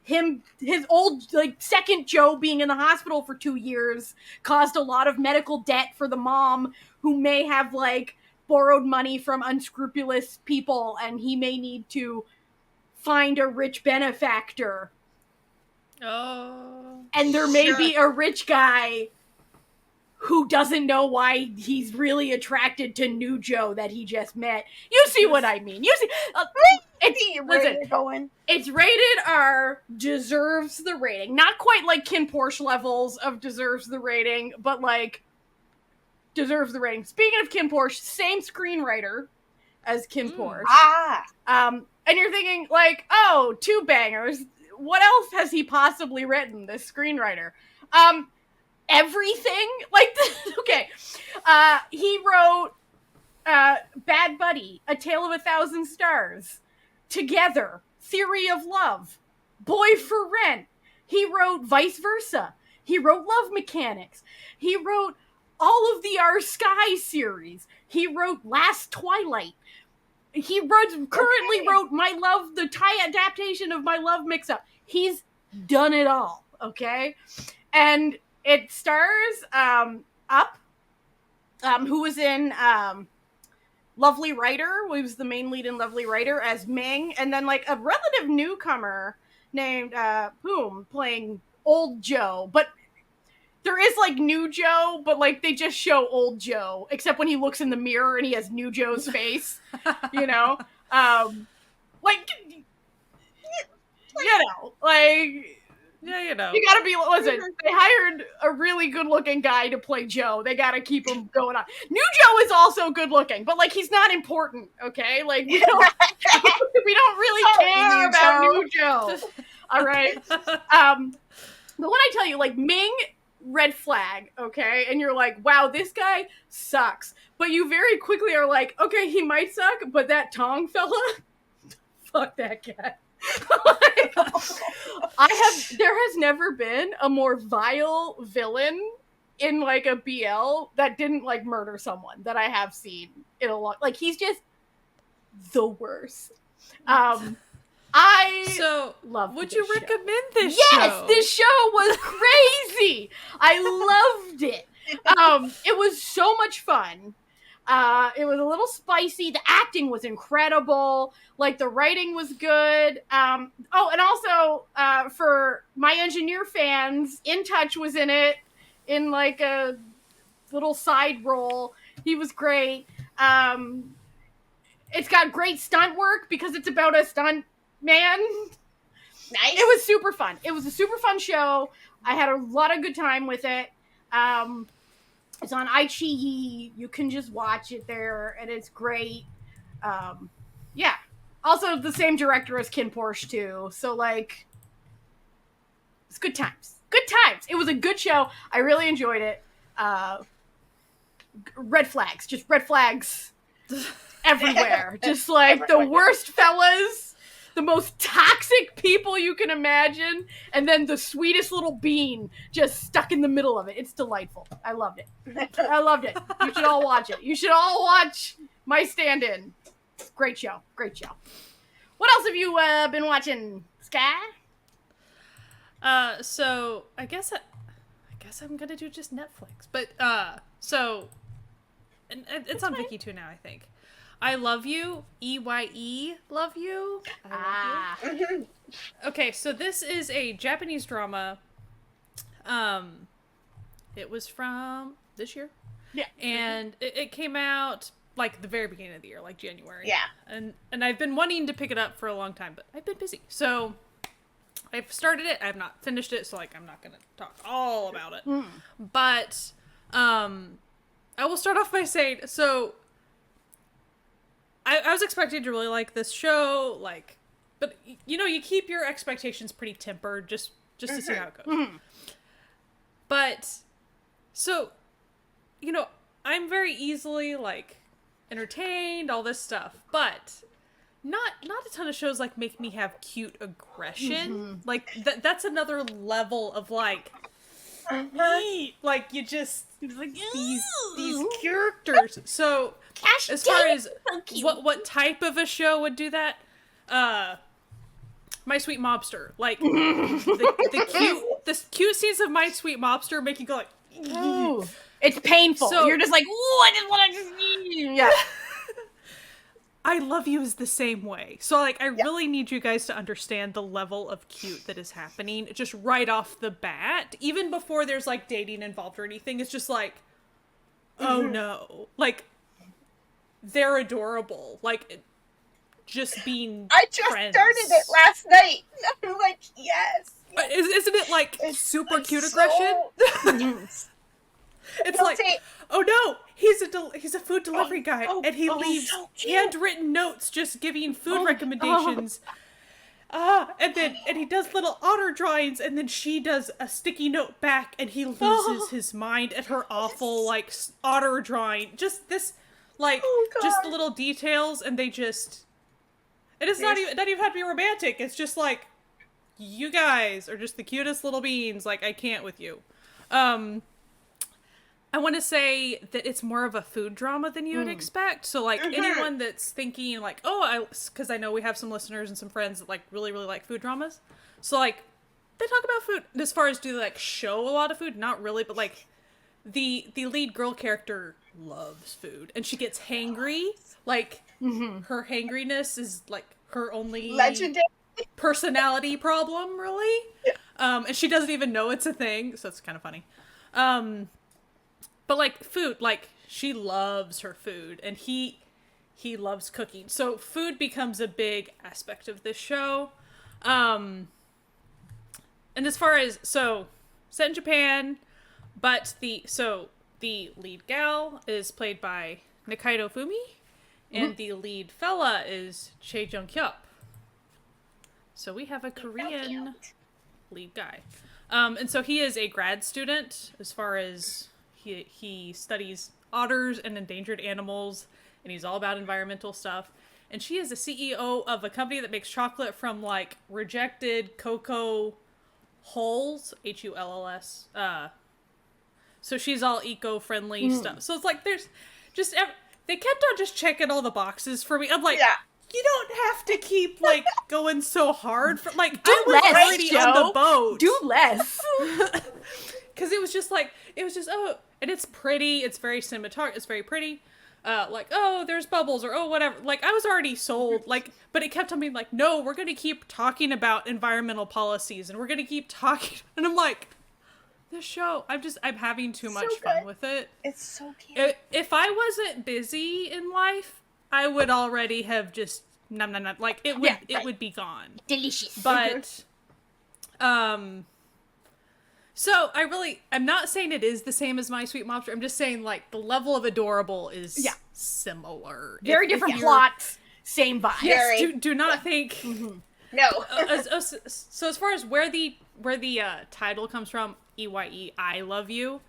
his old like second Joe being in the hospital for 2 years caused a lot of medical debt for the mom, who may have like borrowed money from unscrupulous people, and he may need to find a rich benefactor. Oh. And there may be a rich guy who doesn't know why he's really attracted to new Joe that he just met. You see what I mean? You see, it's rated R, deserves the rating. Not quite like Kim Porsche levels of deserves the rating, but like deserves the rating. Speaking of Kim Porsche, same screenwriter as Kim Porsche. And you're thinking like, oh, 2 bangers. What else has he possibly written, this screenwriter? Everything. Like, okay. He wrote Bad Buddy, A Tale of a Thousand Stars, Together, Theory of Love, Boy for Rent. He wrote Vice Versa. He wrote Love Mechanics. He wrote all of the Our Sky series. He wrote Last Twilight. He currently wrote the Thai adaptation of My Love Mix-Up. He's done it all, okay? And it stars Up, who was in Lovely Writer, who was the main lead in Lovely Writer, as Ming, and then like a relative newcomer named Poom playing Old Joe. But there is like new Joe, but like they just show Old Joe, except when he looks in the mirror and he has new Joe's face, like, Yeah, you gotta be, listen, they hired a really good looking guy to play Joe. They gotta keep him going on. New Joe is also good looking, but like he's not important, okay? Like we don't really care about New Joe. All right. But when I tell you, like, Ming, red flag, okay? And you're like, wow, this guy sucks. But you very quickly are like, okay, he might suck, but that Tong fella, fuck that guy. There has never been a more vile villain in like a BL that didn't like murder someone that I have seen in a long, like he's just the worst. I love. Would you recommend this show? Yes, this show was crazy. I loved it. It was so much fun. It was a little spicy. The acting was incredible. Like, the writing was good. And also, for My Engineer fans, In Touch was in it in like a little side role. He was great. It's got great stunt work because it's about a stunt man. Nice. It was super fun. It was a super fun show. I had a lot of good time with it. It's on iQIYI. You can just watch it there, and it's great. Yeah. Also, the same director as Kin Porsche, too. So, like, it's good times. Good times. It was a good show. I really enjoyed it. Red flags. Just red flags everywhere. Just, like, the worst fellas. The most toxic people you can imagine, and then the sweetest little bean just stuck in the middle of it. It's delightful. I loved it. I loved it. You should all watch it. You should all watch My Stand-In. Great show. Great show. What else have you been watching, Sky? So I guess I'm gonna do just Netflix, but and it's on Viki too now, I think. I Love You, EYE, Love You. I Love You. Okay, so this is a Japanese drama. It was from this year. Yeah. And it came out like the very beginning of the year, like January. Yeah. And I've been wanting to pick it up for a long time, but I've been busy. So I've started it. I have not finished it, so like I'm not gonna talk all about it. But I will start off by saying, so I was expecting to really like this show, like, but you know, you keep your expectations pretty tempered just to see how it goes. But so, you know, I'm very easily like entertained, all this stuff, but not a ton of shows like make me have cute aggression. Like that's another level of like, like you just like these characters. So as far as what type of a show would do that, My Sweet Mobster, like the cute scenes of My Sweet Mobster make you go like, ooh. It's painful. So, you're just like, ooh, I just want to yeah. I Love You is the same way. So like I really need you guys to understand the level of cute that is happening just right off the bat, even before there's like dating involved or anything. It's just like, oh no, like they're adorable, like just being I just friends. started it last night. I'm like, yes. Isn't it like It's super like cute so... aggression? It's like, oh no, he's a food delivery guy, and he leaves so handwritten notes just giving food recommendations. And he does little otter drawings, and then she does a sticky note back, and he loses his mind at her awful like otter drawing. Just this, like, just the little details, and they just. It is not even have to be romantic. It's just like, you guys are just the cutest little beans. Like, I can't with you. I want to say that it's more of a food drama than you would expect. So, like, anyone that's thinking, like, because I know we have some listeners and some friends that, like, really, really like food dramas. So, like, they talk about food. As far as do they, like, show a lot of food? Not really, but, like, the lead girl character loves food. And she gets hangry. Like, her hangriness is, like, her only... legendary personality problem, really. And she doesn't even know it's a thing. So, it's kind of funny. But, like, food, like, she loves her food, and he loves cooking. So, food becomes a big aspect of this show. And as far as, so, set in Japan, but the lead gal is played by Nikaido Fumi, and the lead fella is Chae Jung-hyup. So, we have a Korean lead guy. And so, he is a grad student, as far as... He studies otters and endangered animals, and he's all about environmental stuff. And she is the CEO of a company that makes chocolate from, like, rejected cocoa hulls, Hulls. So she's all eco-friendly stuff. So it's like, there's just... They kept on just checking all the boxes for me. I'm like, you don't have to keep, like, going so hard. For, like, I was already on the boat. Do less. Because it was just like, And it's pretty, it's very cinematographic, it's very pretty. Like, oh, there's bubbles, or oh, whatever. Like, I was already sold, like, but it kept on being like, no, we're gonna keep talking about environmental policies, and we're gonna keep talking, and I'm like, this show, I'm having too much fun with it. It's so cute. If I wasn't busy in life, I would already have just, nom, nom, nom, like, it would be gone. Delicious. But, so I'm not saying it is the same as My Sweet Mobster. I'm just saying, like, the level of adorable is similar. Very different plots, same vibe. Yes, do not think. No. So as far as where the title comes from, EYE, I love you.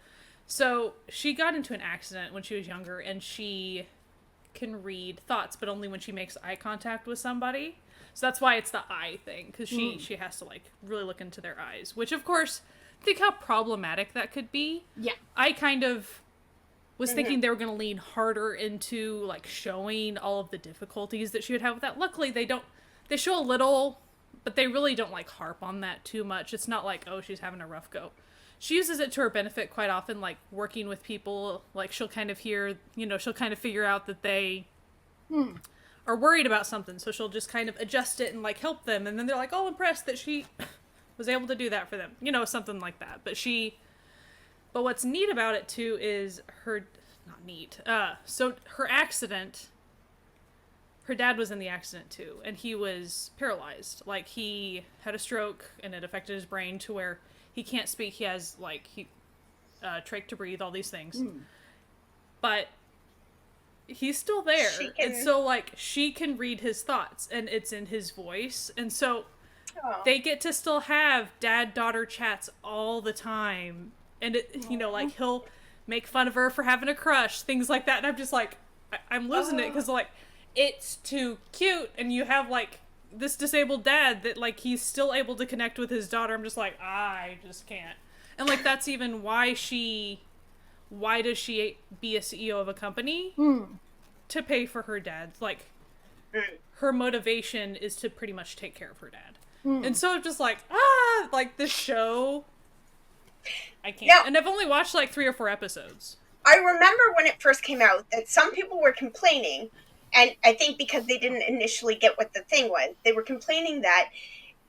So she got into an accident when she was younger, and she can read thoughts, but only when she makes eye contact with somebody. So that's why it's the eye thing, because she has to, like, really look into their eyes, which, of course, think how problematic that could be. Yeah. I kind of was thinking they were going to lean harder into, like, showing all of the difficulties that she would have with that. Luckily, they show a little, but they really don't, like, harp on that too much. It's not like, oh, she's having a rough go. She uses it to her benefit quite often, like, working with people. Like, she'll kind of she'll kind of figure out that they are worried about something, so she'll just kind of adjust it and, like, help them, and then they're, like, all impressed that she was able to do that for them. Something like that. But what's neat about it, too, is not neat. So her accident, her dad was in the accident, too, and he was paralyzed. Like, he had a stroke, and it affected his brain to where he can't speak. He has, like, trach to breathe, all these things. But he's still there. And so, like, she can read his thoughts, and it's in his voice. And so they get to still have dad-daughter chats all the time. And, like, he'll make fun of her for having a crush, things like that. And I'm just like, I'm losing it, because, like, it's too cute. And you have, like, this disabled dad that, like, he's still able to connect with his daughter. I'm just like, I just can't. And, like, that's even why does she be a CEO of a company? To pay for her dad. Like, her motivation is to pretty much take care of her dad. And so I'm just like, like, this show, I can't. Now, and I've only watched, like, 3 or 4 episodes. I remember when it first came out that some people were complaining, and I think because they didn't initially get what the thing was, they were complaining that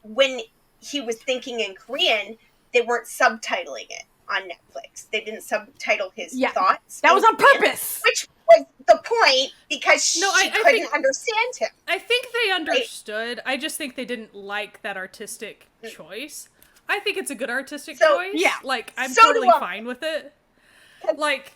when he was thinking in Korean, they weren't subtitling it on Netflix. They didn't subtitle his thoughts. That was on purpose! Which was the point, because she I couldn't understand him. I think they understood. Right? I just think they didn't like that artistic choice. I think it's a good artistic choice. Yeah. Like, I'm totally fine with it. Like,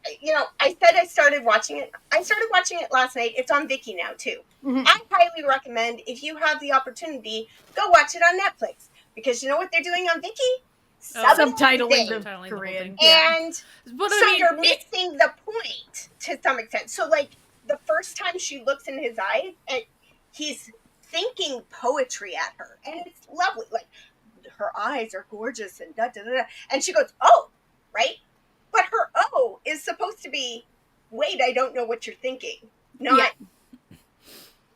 I said I started watching it. I started watching it last night. It's on Viki now, too. I highly recommend, if you have the opportunity, go watch it on Netflix. Because you know what they're doing on Viki? Subtitling the Korean. And you're missing the point to some extent. So, like, the first time she looks in his eyes, and he's thinking poetry at her. And it's lovely. Like, her eyes are gorgeous and da-da-da-da. And she goes, oh, right? But her oh is supposed to be, wait, I don't know what you're thinking. Not,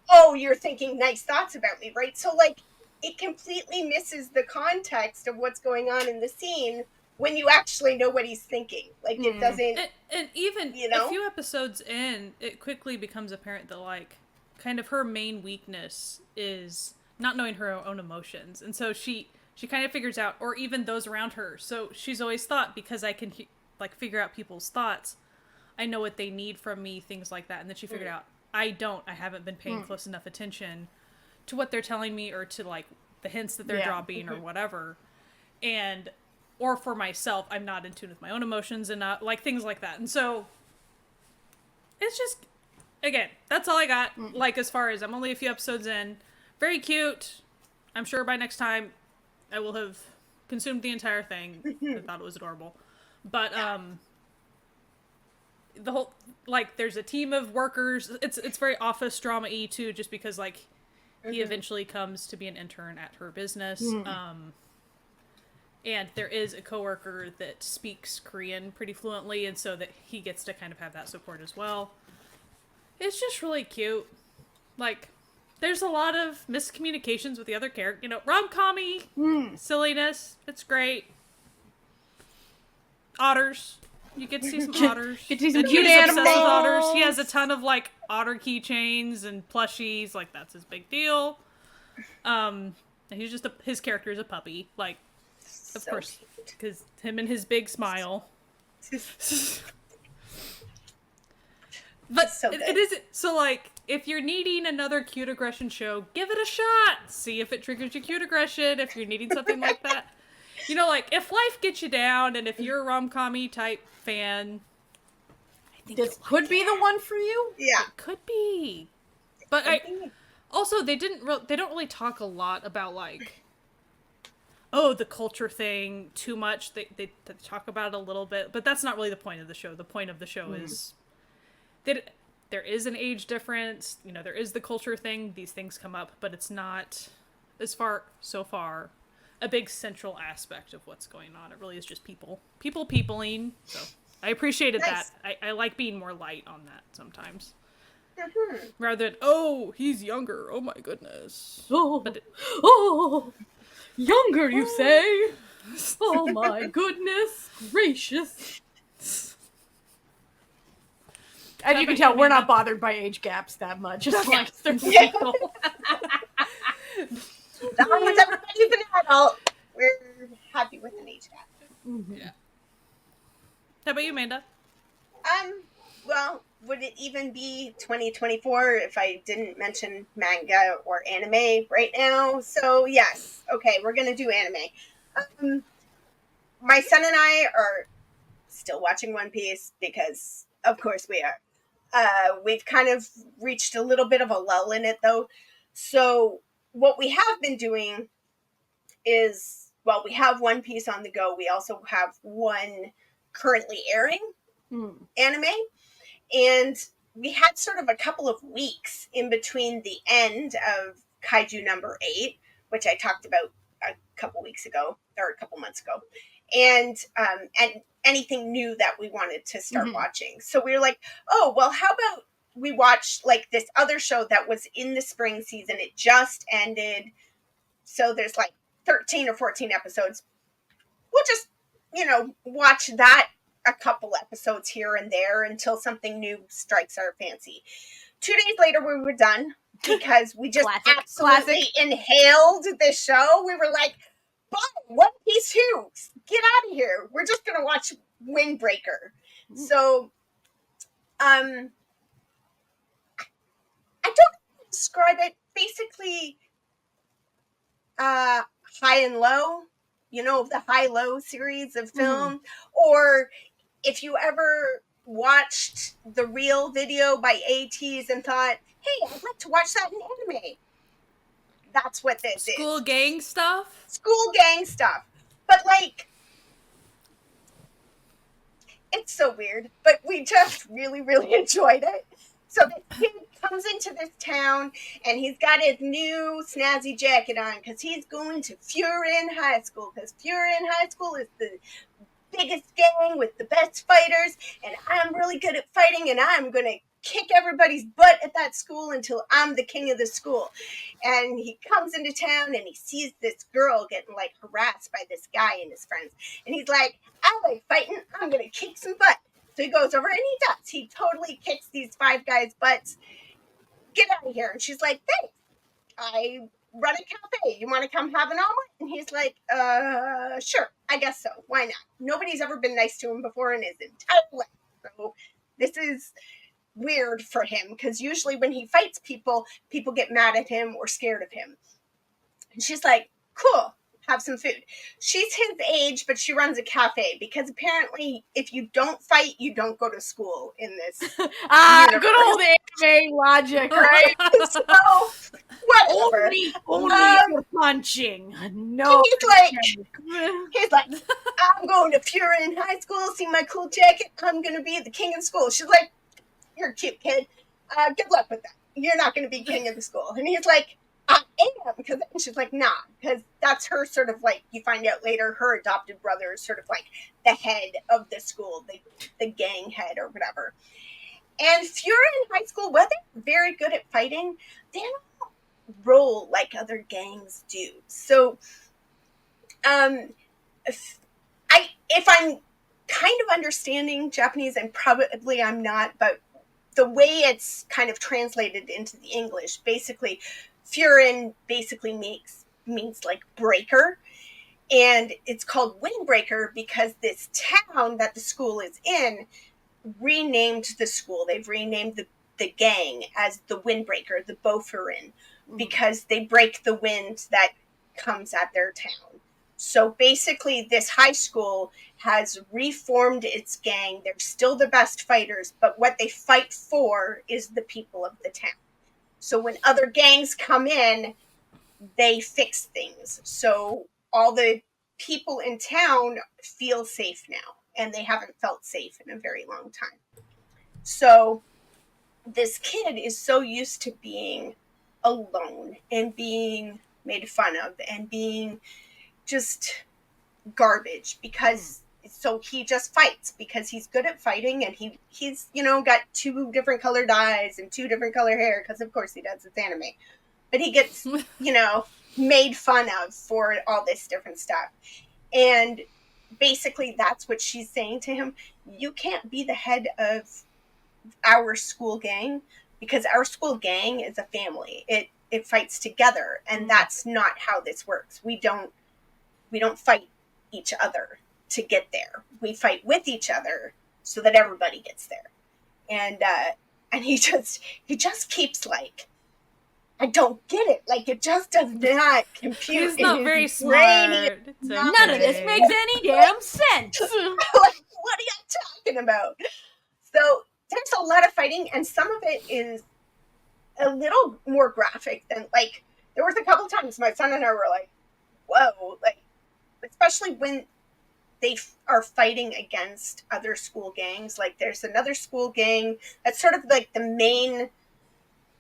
oh, you're thinking nice thoughts about me, right? So, like, it completely misses the context of what's going on in the scene when you actually know what he's thinking. Like, it doesn't... And even a few episodes in, it quickly becomes apparent that, like, kind of her main weakness is not knowing her own emotions. And so she kind of figures out, or even those around her. So she's always thought, because I can, like, figure out people's thoughts, I know what they need from me, things like that. And then she figured out, I haven't been paying close enough attention to what they're telling me, or to, like, the hints that they're dropping, or whatever. Or for myself, I'm not in tune with my own emotions, and not, like, things like that. And so it's just, again, that's all I got. Like, as far as, I'm only a few episodes in. Very cute. I'm sure by next time I will have consumed the entire thing. I thought it was adorable. But, the whole, like, there's a team of workers. It's very office drama-y, too, just because, like, he eventually comes to be an intern at her business. And there is a coworker that speaks Korean pretty fluently, and so that he gets to kind of have that support as well. It's just really cute. Like, there's a lot of miscommunications with the other character. Rom-com-y silliness. It's great. Otters. You get to see some otters. Get to see some And cute he's obsessed with animals. otters. He has a ton of like otter keychains and plushies. Like that's his big deal. And he's just his character is a puppy. Like, of So course, because him and his big smile. But So it is so like if you're needing another cute aggression show, give it a shot. See if it triggers your cute aggression. If you're needing something like that, you know, like if life gets you down, and if you're a rom-com-y type fan, I think This could be the one for you. Yeah. it could be. But also they don't really talk a lot about like the culture thing too much. They talk about it a little bit, but that's not really the point of the show. The point of the show is that there is an age difference, you know, there is the culture thing, these things come up, but it's not, so far, a big central aspect of what's going on. It really is just peopling, so I appreciated Nice. that. I like being more light on that sometimes. Mm-hmm. Rather than, oh, he's younger, oh my goodness. Oh, But younger, you say? Oh my goodness gracious! As you can tell, we're not bothered by age gaps that much. As long as they're legal. As long as everybody's an adult, we're happy with an age gap. Yeah. How about you, Amanda? Well, would it even be 2024 if I didn't mention manga or anime right now? So yes, okay, we're gonna do anime. My son and I are still watching One Piece because, of course, we are. We've kind of reached a little bit of a lull in it, though. So what we have been doing is, well, we have One Piece on the go. We also have one currently airing anime. And we had sort of a couple of weeks in between the end of Kaiju number 8, which I talked about a couple weeks ago, or a couple months ago, and anything new that we wanted to start watching. So we were like, oh, well, how about we watch like this other show that was in the spring season. It just ended. So there's like 13 or 14 episodes. We'll just, watch that a couple episodes here and there until something new strikes our fancy. 2 days later, we were done because we just absolutely inhaled the show. We were like, "Bye, One Piece 2, get out of here. We're just going to watch Windbreaker." So, I don't know how to describe it. Basically, high and low, the high-low series of film, or if you ever watched the Real video by ATs and thought, hey, I'd like to watch that in anime. That's what this is. School gang stuff? School gang stuff. But, it's so weird. But we just really, really enjoyed it. So this kid comes into this town, and he's got his new snazzy jacket on because he's going to Furin High School, because Furin High School is the biggest gang with the best fighters, and I'm really good at fighting, and I'm going to kick everybody's butt at that school until I'm the king of the school. And he comes into town, and he sees this girl getting, harassed by this guy and his friends. And he's like, I like fighting. I'm going to kick some butt. So he goes over, and he does. He totally kicks these 5 guys' butts. Get out of here. And she's like, thanks. I run a cafe. You want to come have an omelet? And he's like, sure, I guess so. Why not? Nobody's ever been nice to him before in his entire life. So this is weird for him, because usually when he fights people, people get mad at him or scared of him. And she's like, cool, have some food. She's his age, but she runs a cafe, because apparently if you don't fight, you don't go to school in this universe. Good old anime logic, right? So, whatever. Only for punching. No. He's like, I'm going to Furin High School, see my cool jacket, I'm going to be the king of the school. She's like, you're a cute kid. Good luck with that. You're not going to be king of the school. And he's like, I am. And she's like, nah. Because that's her sort of you find out later, her adopted brother is sort of the head of the school, the gang head or whatever. And Furin High School, while they're very good at fighting, they don't roll like other gangs do. So, if I'm kind of understanding Japanese, and probably I'm not, but the way it's kind of translated into the English, basically, Furin basically means like breaker. And it's called Windbreaker because this town that the school is in renamed the school. They've renamed the gang as the Windbreaker, the Bofurin, because they break the wind that comes at their town. So basically, this high school has reformed its gang. They're still the best fighters, but what they fight for is the people of the town. So when other gangs come in, they fix things. So all the people in town feel safe now, and they haven't felt safe in a very long time. So this kid is so used to being alone and being made fun of and being just garbage because so he just fights because he's good at fighting, and he's got 2 different colored eyes and 2 different color hair because of course he does, it's anime. But he gets made fun of for all this different stuff. And basically that's what she's saying to him. You can't be the head of our school gang because our school gang is a family. It fights together, and that's not how this works. We don't fight each other to get there. We fight with each other so that everybody gets there. And he just keeps like, I don't get it. Like, it just does not compute. He's not very smart. None of this makes any damn sense. Like, what are you talking about? So there's a lot of fighting, and some of it is a little more graphic than, like, there was a couple times my son and I were like, whoa, like, especially when they are fighting against other school gangs. Like, there's another school gang that's sort of like the main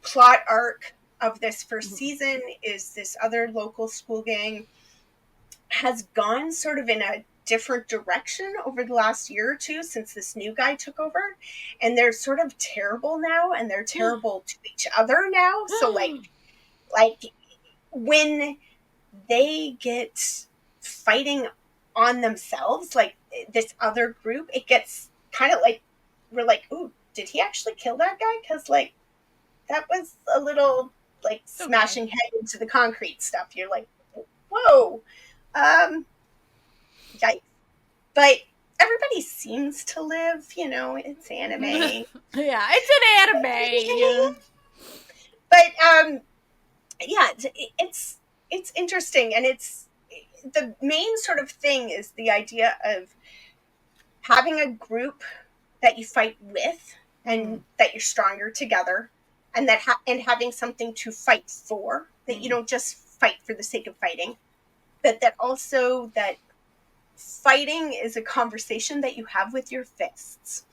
plot arc of this first season is this other local school gang has gone sort of in a different direction over the last year or two since this new guy took over, and they're sort of terrible now, and they're terrible to each other now. So like when they get fighting on themselves, like this other group, it gets kind of like, we're like, ooh, did he actually kill that guy? Because like that was a little like smashing head into the concrete stuff. You're like, whoa, yikes. But everybody seems to live, it's anime. Yeah, it's an anime. But yeah, it's interesting, and it's the main sort of thing is the idea of having a group that you fight with, and that you're stronger together, and that and having something to fight for, that you don't just fight for the sake of fighting, but that also that fighting is a conversation that you have with your fists.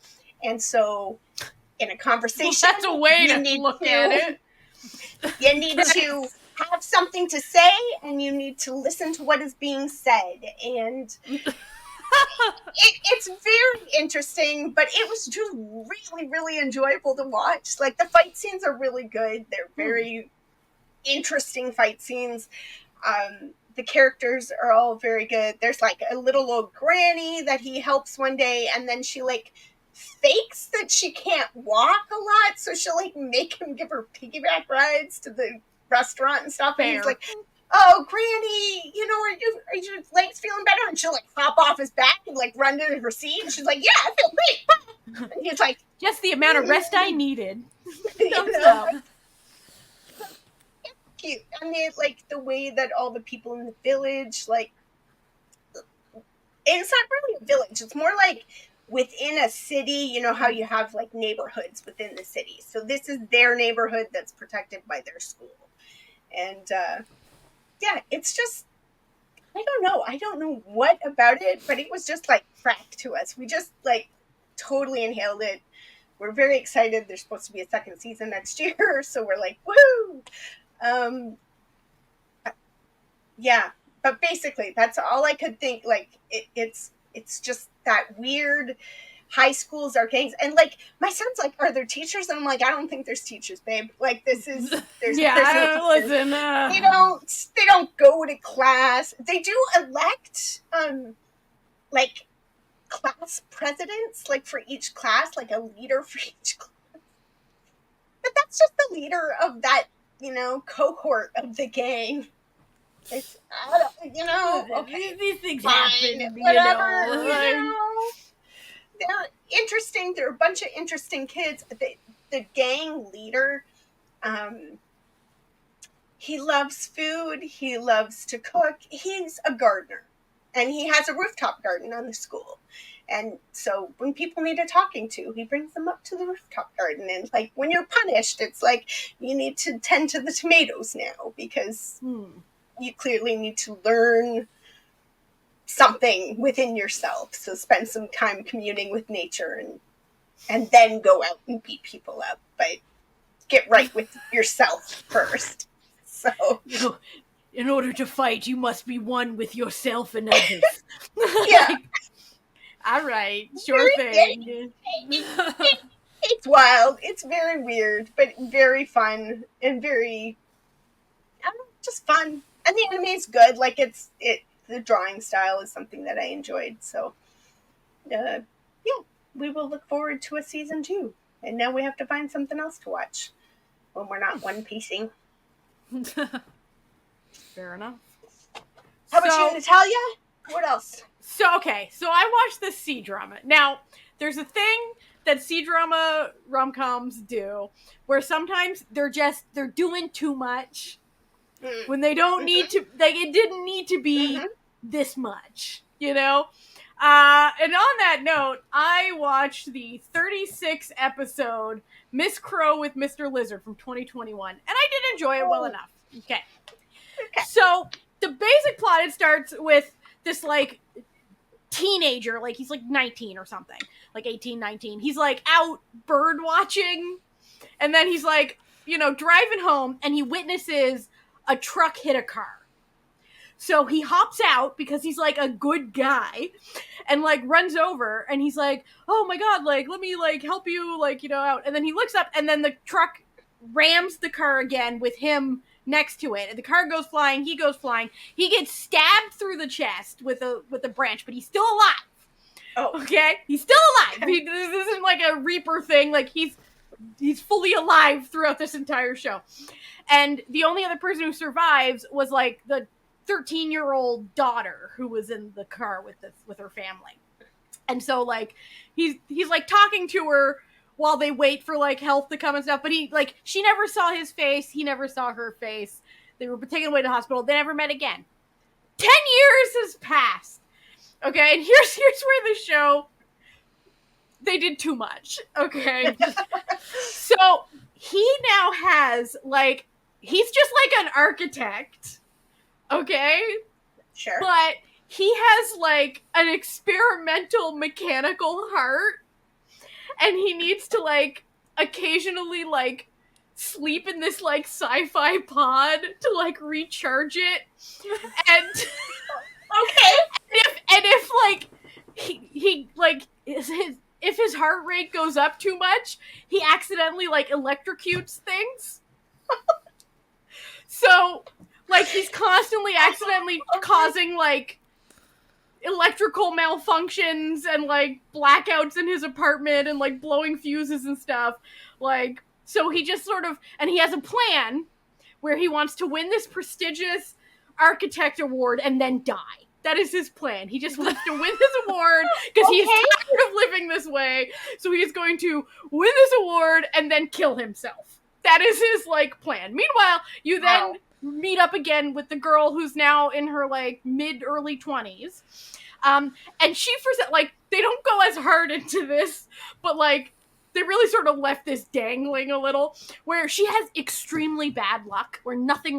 And so in a conversation, that's a way to look at it. You need to have something to say, and you need to listen to what is being said. And it's very interesting, but it was just really, really enjoyable to watch. Like, the fight scenes are really good. They're very interesting fight scenes. The characters are all very good. There's like a little old granny that he helps one day, and then she like fakes that she can't walk a lot, so she'll like make him give her piggyback rides to the restaurant and stuff. And he's like, oh, Granny, are your legs feeling better? And she'll like hop off his back and like run to her seat, and she's like, yeah, I feel great. And he's like, just the amount of rest I needed. Cute. I mean, like the way that all the people in the village, like, it's not really a village, it's more like within a city. You know how you have like neighborhoods within the city, so this is their neighborhood that's protected by their school. And yeah, it's just, I don't know what about it, but it was just like crack to us. We just like totally inhaled it. We're very excited. There's supposed to be a second season next year, so we're like, woo! Yeah, but basically that's all I could think. Like, it's just that weird high schools are gangs, and like my son's like, are there teachers? And I'm like, I don't think there's teachers, babe. Like, this is there's listen. They don't go to class. They do elect like class presidents, like for each class, like a leader for each class. But that's just the leader of that, cohort of the gang. It's, okay, these things fine, happen, whatever, like, they're interesting. They're a bunch of interesting kids. The gang leader, he loves food. He loves to cook. He's a gardener, and he has a rooftop garden on the school. And so when people need a talking to, he brings them up to the rooftop garden. And like when you're punished, it's like you need to tend to the tomatoes now because you clearly need to learn something within yourself. So spend some time communing with nature and then go out and beat people up. But get right with yourself first. So in order to fight, you must be one with yourself and others. yeah. All right, sure thing. It's wild. It's very weird, but very fun and very, just fun. And the anime is good. Like the drawing style is something that I enjoyed. So, we will look forward to a season 2. And now we have to find something else to watch when we're not one piecing. Fair enough. How about you, Natalia? What else? So I watched this C-drama. Now, there's a thing that C-drama rom-coms do where sometimes they're doing too much when they don't need to, like, it didn't need to be this much, And on that note, I watched the 36 episode Miss Crow with Mr. Lizard from 2021, and I did enjoy it well enough. Okay. So the basic plot, it starts with this, like, teenager, like he's like 19 or something, like 18, 19. He's like out bird watching, and then he's like, driving home, and he witnesses a truck hit a car. So he hops out because he's like a good guy and like runs over, and he's like, oh my god, like let me like help you, like, out. And then he looks up, and then the truck rams the car again with him next to it, and the car goes flying, he goes flying, he gets stabbed through the chest with a branch, but he's still alive. Oh, okay, he's still alive. Okay. This isn't like a Reaper thing, like he's fully alive throughout this entire show. And the only other person who survives was like the 13-year-old daughter who was in the car with her family. And so like he's like talking to her while they wait for like health to come and stuff, but she never saw his face, he never saw her face. They were taken away to the hospital. They never met again. 10 years has passed. Okay, and here's where the show, they did too much. Okay. So he now has like, he's just like an architect. Okay? Sure. But he has like an experimental mechanical heart. And he needs to, like, occasionally, like, sleep in this, like, sci-fi pod to, like, recharge it. And, okay. And if like, he like, if his heart rate goes up too much, he accidentally, like, electrocutes things. So, like, he's constantly accidentally causing, like, electrical malfunctions and like blackouts in his apartment and like blowing fuses and stuff. Like, so he just sort of, and he has a plan where he wants to win this prestigious architect award and then die. That is his plan. He just wants to win this award because he is tired of living this way. So he is going to win this award and then kill himself. That is his like plan. Meanwhile, you then meet up again with the girl who's now in her like mid-early 20s. And she, like, they don't go as hard into this, but like, they really sort of left this dangling a little, where she has extremely bad luck, where nothing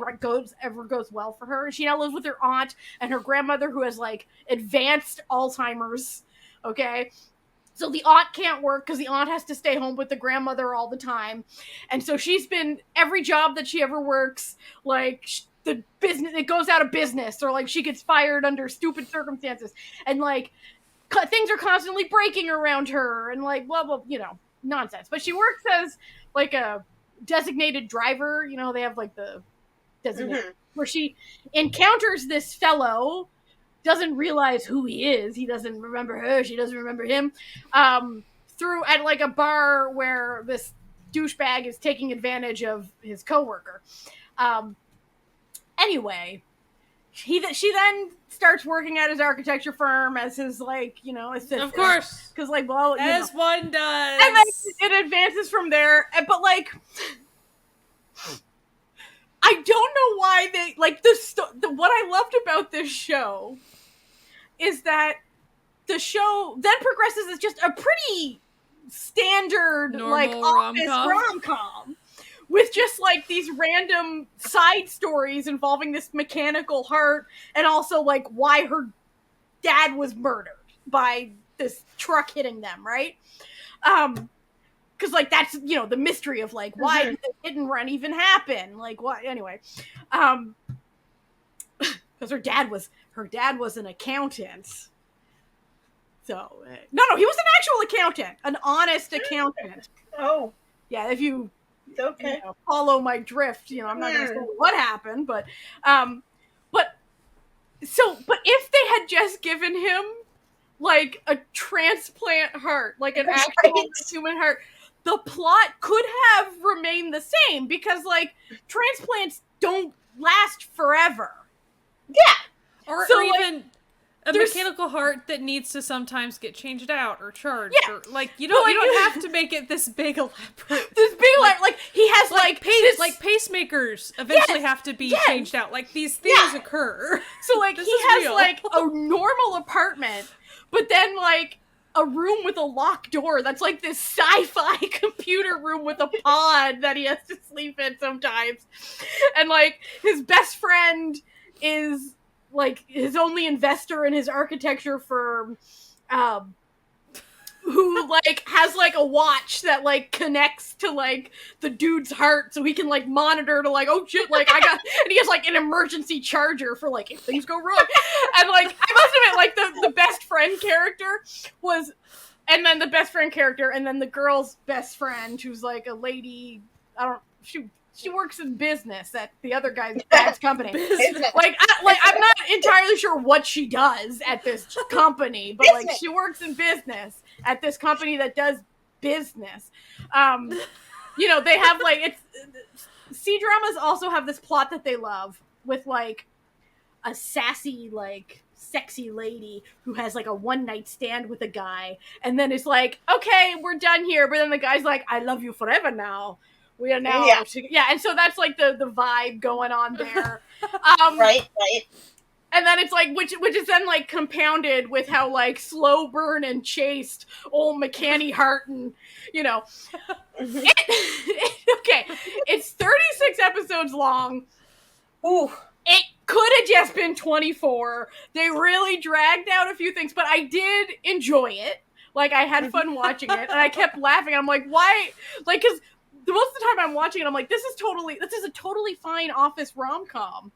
ever goes well for her. She now lives with her aunt and her grandmother, who has like advanced Alzheimer's. Okay. So the aunt can't work because the aunt has to stay home with the grandmother all the time. And so she's been, every job that she ever works, like, the business, it goes out of business, or like she gets fired under stupid circumstances. And like, things are constantly breaking around her and like, blah, blah, nonsense. But she works as like a designated driver. They have like the designated, where she encounters this fellow doesn't realize who he is. He doesn't remember her. She doesn't remember him. Through at like a bar where this douchebag is taking advantage of his coworker. Anyway, she then starts working at his architecture firm as his like, you know, assistant. Of course, because like, well, as one does, and then it advances from there. But like, I don't know why they like what I loved about this show is that the show then progresses as just a pretty standard normal like office rom-com with just like these random side stories involving this mechanical heart and also like why her dad was murdered by this truck hitting them, right? Because like that's, you know, the mystery of like why did the hit and run even happen, like what, anyway, because her dad was an accountant. So no, he was an actual accountant, an honest accountant. Oh, yeah, if you okay, you know, follow my drift, you know, I'm not going to say what happened, but if they had just given him like a transplant heart, like an actual human heart, the plot could have remained the same because like transplants don't last forever. Yeah, or so, even. Like, a mechanical heart that needs to sometimes get changed out or charged. Yeah. Or, like, you don't have to make it this big elaborate. This big, like he has like pacemakers eventually have to be changed out. Like, these things occur. So, like, he has, like, a normal apartment, but then, like, a room with a locked door that's, like, this sci-fi computer room with a pod that he has to sleep in sometimes. And, like, his best friend is like his only investor in his architecture firm, who like has like a watch that like connects to like the dude's heart so he can like monitor to like, oh shit, like I got, and he has like an emergency charger for like if things go wrong. And like I must admit, like the best friend character was, and then the best friend character, and then the girl's best friend who's like a lady, she works in business at the other guy's dad's company. I'm not entirely sure what she does at this company, but like she works in business at this company that does business. You know, they have like C-dramas also have this plot that they love with like a sassy, like sexy lady who has like a one night stand with a guy, and then it's like, okay, we're done here, but then the guy's like, I love you forever now. We are now, and so that's like the vibe going on there, right. And then it's like, which is then like compounded with how like slow burn and chaste old McCanny Hart, and you know, okay, it's 36 episodes long. Ooh, it could have just been 24. They really dragged out a few things, but I did enjoy it. Like I had fun watching it, and I kept laughing. I'm like, why? Like, because the most of the time I'm watching it, I'm like, this is a totally fine office rom-com.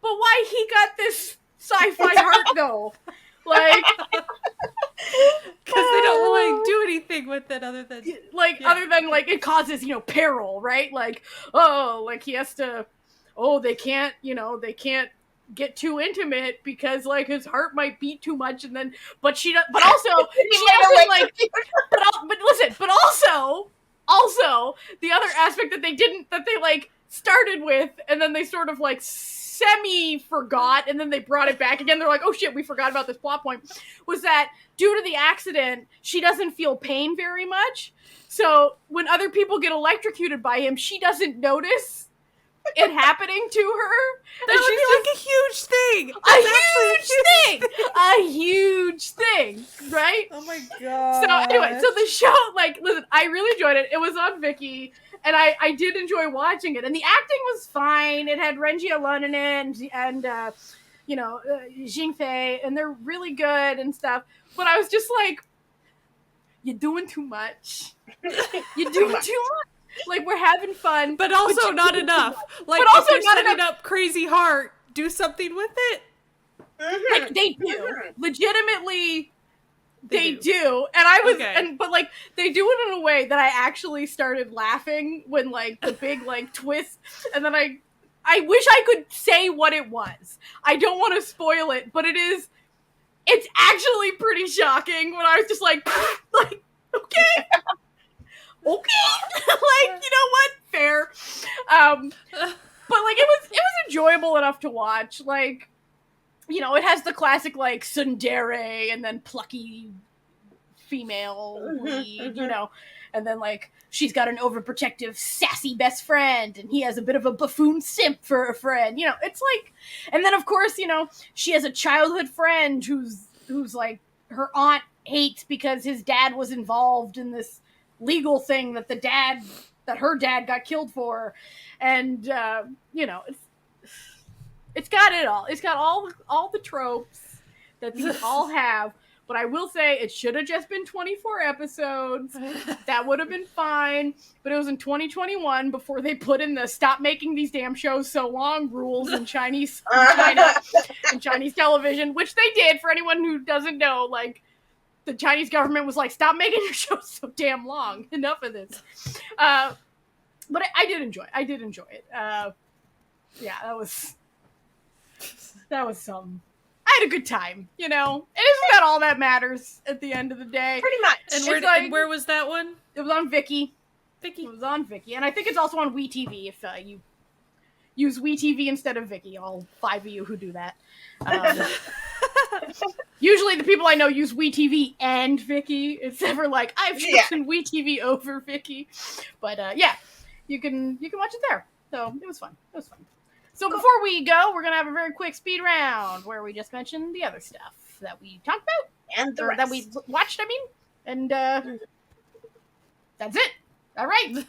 But why he got this sci-fi heart though? Like, because they don't really do anything with it other than other than like it causes, you know, peril, right? Like, oh, like he has to, they can't get too intimate because like his heart might beat too much, and then but also she doesn't like but also the other aspect that they like started with and then they sort of like semi forgot and then they brought it back again. They're like, oh shit, we forgot about this plot point, was that due to the accident she doesn't feel pain very much, so when other people get electrocuted by him she doesn't notice it happening to her. That would be like a huge thing. A huge thing, right? Oh my god. So anyway, so the show, like, listen, I really enjoyed it. It was on Viki, and I did enjoy watching it. And the acting was fine. It had Renji Alon in it, and Jing Fei, and they're really good and stuff. But I was just like, you're doing too much. You're doing too much. Like, we're having fun, but also not enough. Like, but also if you're setting up Crazy Heart, do something with it. Mm-hmm. Like, they do. Legitimately, they do. And I was, but like, they do it in a way that I actually started laughing when like the big like twist, and then I I wish I could say what it was. I don't want to spoil it, but it's actually pretty shocking when I was just like, okay. Okay. Like, you know what? Fair. But like it was enjoyable enough to watch. Like, you know, it has the classic like tsundere and then plucky female lead, you know, and then like she's got an overprotective sassy best friend and he has a bit of a buffoon simp for a friend, you know. It's like, and then of course, you know, she has a childhood friend who's like her aunt hates because his dad was involved in this legal thing that her dad got killed for, and you know, it's got it all. It's got all the tropes that these all have. But I will say it should have just been 24 episodes. That would have been fine. But it was in 2021 before they put in the stop making these damn shows so long rules in China and Chinese television, which they did. For anyone who doesn't know, like, the Chinese government was like, stop making your shows so damn long. Enough of this. But I did enjoy it. Yeah, that was some. I had a good time, you know? And isn't that all that matters at the end of the day? Pretty much. And where was that one? It was on Viki. Viki. It was on Viki. And I think it's also on WeTV if you use WeTV instead of Viki. All 5 of you who do that. Usually the people I know use WeTV and Viki. It's never like, I've chosen WeTV over Viki. But yeah, you can watch it there. So it was fun. So before we go, we're going to have a very quick speed round where we just mention the other stuff that we talked about. And the rest. That we watched, I mean. And that's it. All right.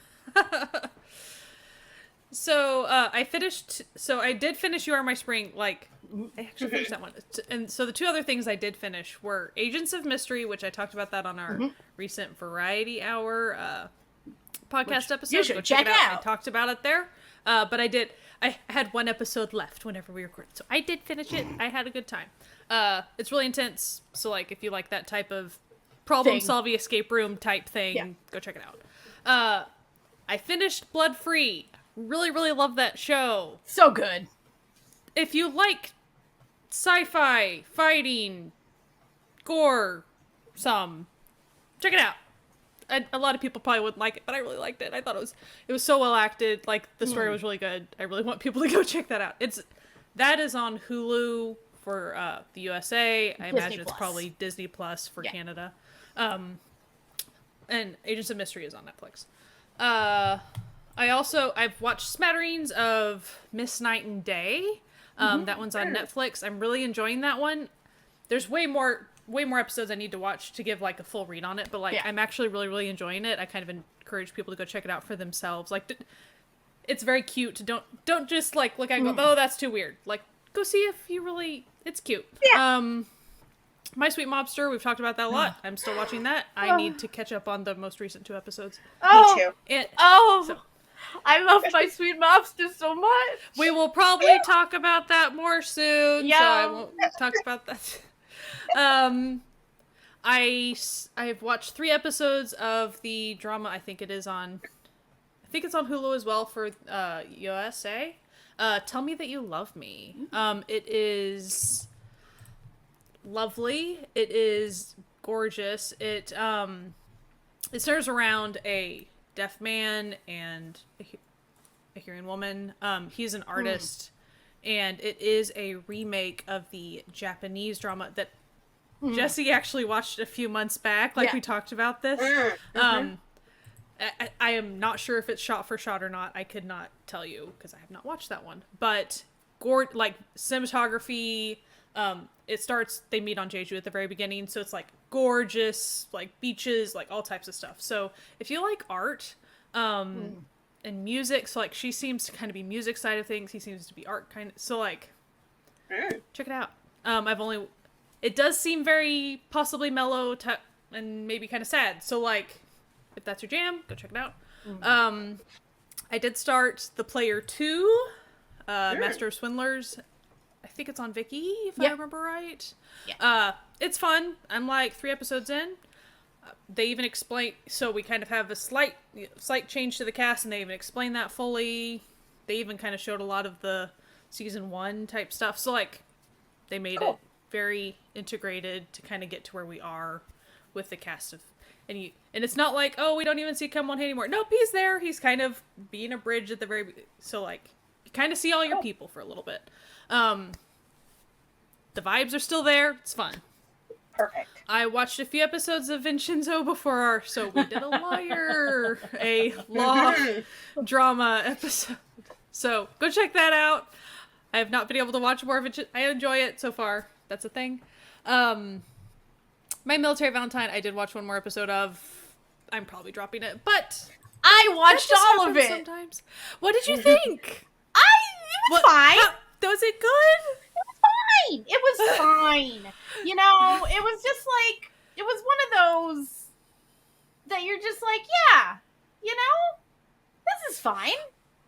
So I did finish You Are My Spring. Like, I actually finished that one. And so the 2 other things I did finish were Agents of Mystery, which I talked about that on our recent Variety Hour podcast episode. You should check it out. I talked about it there. But I had 1 episode left whenever we recorded. So I did finish it. I had a good time. It's really intense. So like, if you like that type of problem-solving escape room type thing, go check it out. I finished Blood Free. Really, really love that show. So good. If you like sci-fi, fighting, gore, check it out. A lot of people probably wouldn't like it, but I really liked it. I thought it was so well acted. Like, the story was really good. I really want people to go check that out. That is on Hulu for the USA. I imagine it's probably Disney Plus for Canada. And Agents of Mystery is on Netflix. I've watched smatterings of Miss Night and Day. That one's on Netflix. I'm really enjoying that one. There's way more episodes I need to watch to give like a full read on it, but like I'm actually really, really enjoying it. I kind of encourage people to go check it out for themselves. Like, it's very cute. Don't just like look at it and go, oh, that's too weird. Like, go see if you really, it's cute. My Sweet Mobster, we've talked about that a lot. I'm still watching that. I need to catch up on the most recent 2 episodes. Me too. I love My Sweet Mobster so much. We will probably talk about that more soon, so I won't talk about that. I've watched 3 episodes of the drama. I think it's on Hulu as well for USA. Tell Me That You Love Me. It is lovely. It is gorgeous. It centers around a deaf man and a hearing woman. He's an artist, and it is a remake of the Japanese drama that Jessie actually watched a few months back. Like, we talked about this. I am not sure if it's shot for shot or not. I could not tell you because I have not watched that one. But like cinematography, they meet on Jeju at the very beginning, so it's like gorgeous, like beaches, like all types of stuff. So if you like art, and music, so like she seems to kind of be music side of things, he seems to be art kind of, so like check it out. It does seem very possibly mellow and maybe kind of sad, so like if that's your jam, go check it out. I did start The Player 2, Master of Swindlers. I think it's on Viki, if I remember right. It's fun. I'm like 3 episodes in. They even explain, so we kind of have a slight change to the cast, and they even explain that fully. they even kind of showed a lot of the season 1 type stuff. So like they made Cool. it very integrated to kind of get to where we are with the cast of and it's not like, oh, we don't even see Come One anymore. Nope, he's there. He's kind of being a bridge at the very so like you kind of see all your people for a little bit. The vibes are still there. It's fun. Perfect. I watched a few episodes of Vincenzo before, so we did a law drama episode. So go check that out. I have not been able to watch more of it. I enjoy it so far. That's a thing. My Military Valentine, I did watch one more episode of. I'm probably dropping it, but I watched all of it. Sometimes. What did you think? It was fine. Was it good? Fine. It was fine. You know, it was just like, it was one of those that you're just like, yeah, you know, this is fine.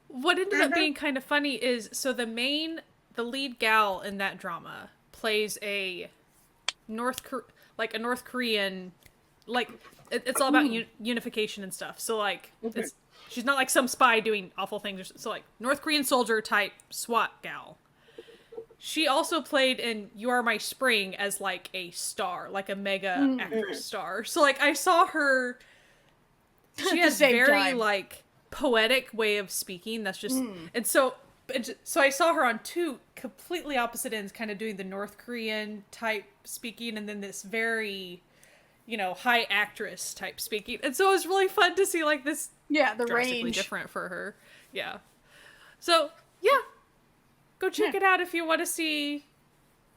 What ended up being kind of funny is, so the lead gal in that drama plays a North Korean, like, it's all about unification and stuff. So, like, she's not like some spy doing awful things. So, like, North Korean soldier type SWAT gal. She also played in You Are My Spring as, like, a star, like a mega actress star. So, like, I saw her, she has very, like, poetic way of speaking. That's just, and so I saw her on two completely opposite ends, kind of doing the North Korean type speaking, and then this very, you know, high actress type speaking. And so it was really fun to see, like, this the drastically range different for her. Yeah. So, yeah. Go check it out if you want to see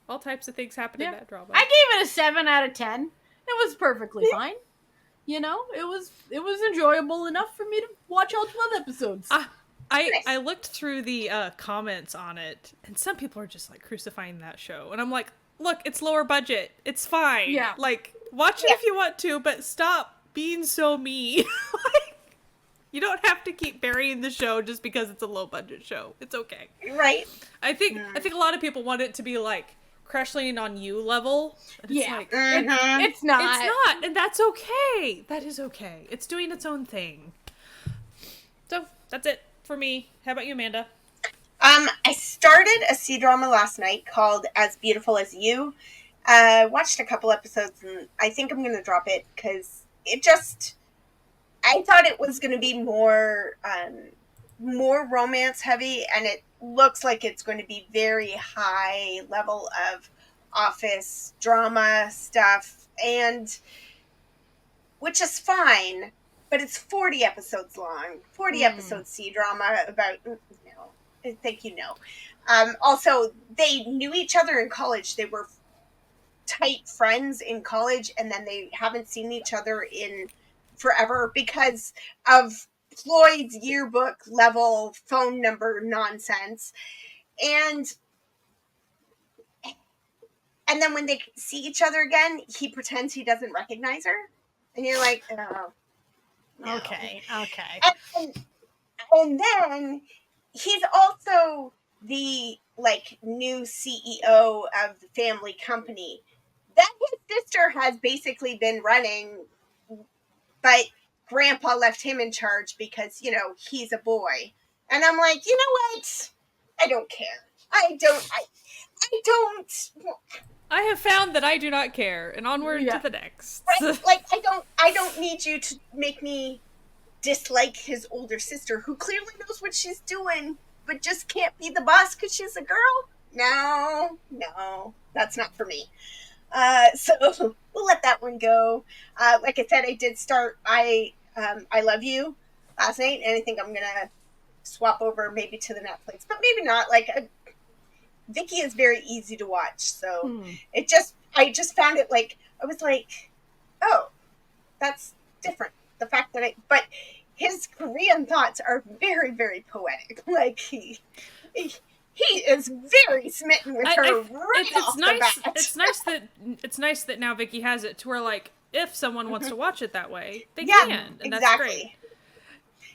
all types of things happen in that drama. I gave it a 7 out of 10. It was perfectly fine. You know, it was enjoyable enough for me to watch all 12 episodes. I looked through the comments on it, and some people are just like crucifying that show, and I'm like, look, it's lower budget, it's fine. Yeah, like, watch it if you want to, but stop being so mean. Like, you don't have to keep burying the show just because it's a low budget show. It's okay. Right. I think a lot of people want it to be like Crash Landing on You level. And it's like, it's not. It's not, and that's okay. That is okay. It's doing its own thing. So that's it for me. How about you, Amanda? I started a C-drama last night called As Beautiful as You. Watched a couple episodes, and I think I'm going to drop it because it just... I thought it was going to be more romance heavy, and it looks like it's going to be very high level of office drama stuff, and which is fine, but it's 40 episodes long. 40 episodes C-drama about, I think you know. Also, they knew each other in college. They were tight friends in college, and then they haven't seen each other in forever because of Ploy's yearbook level phone number nonsense. And then when they see each other again, he pretends he doesn't recognize her. And you're like, oh. No. Okay. And then he's also the, like, new CEO of the family company that his sister has basically been running, but Grandpa left him in charge because, you know, he's a boy. And I'm like, you know what? I don't care. I don't. I have found that I do not care, and onward to the next. Right? Like, I don't need you to make me dislike his older sister, who clearly knows what she's doing, but just can't be the boss because she's a girl. No, that's not for me. So we'll let that one go. Like I said, I did start I Love You last night, and I think I'm gonna swap over maybe to the Netflix, but maybe not. Like, Vicky is very easy to watch, so I just found it, like, I was like, oh, that's different. The fact that but his Korean thoughts are very, very poetic. Like, he is very smitten with her off the bat. It's nice that now Vicky has it to where, like, if someone wants to watch it that way, they yeah, can, and exactly. that's great.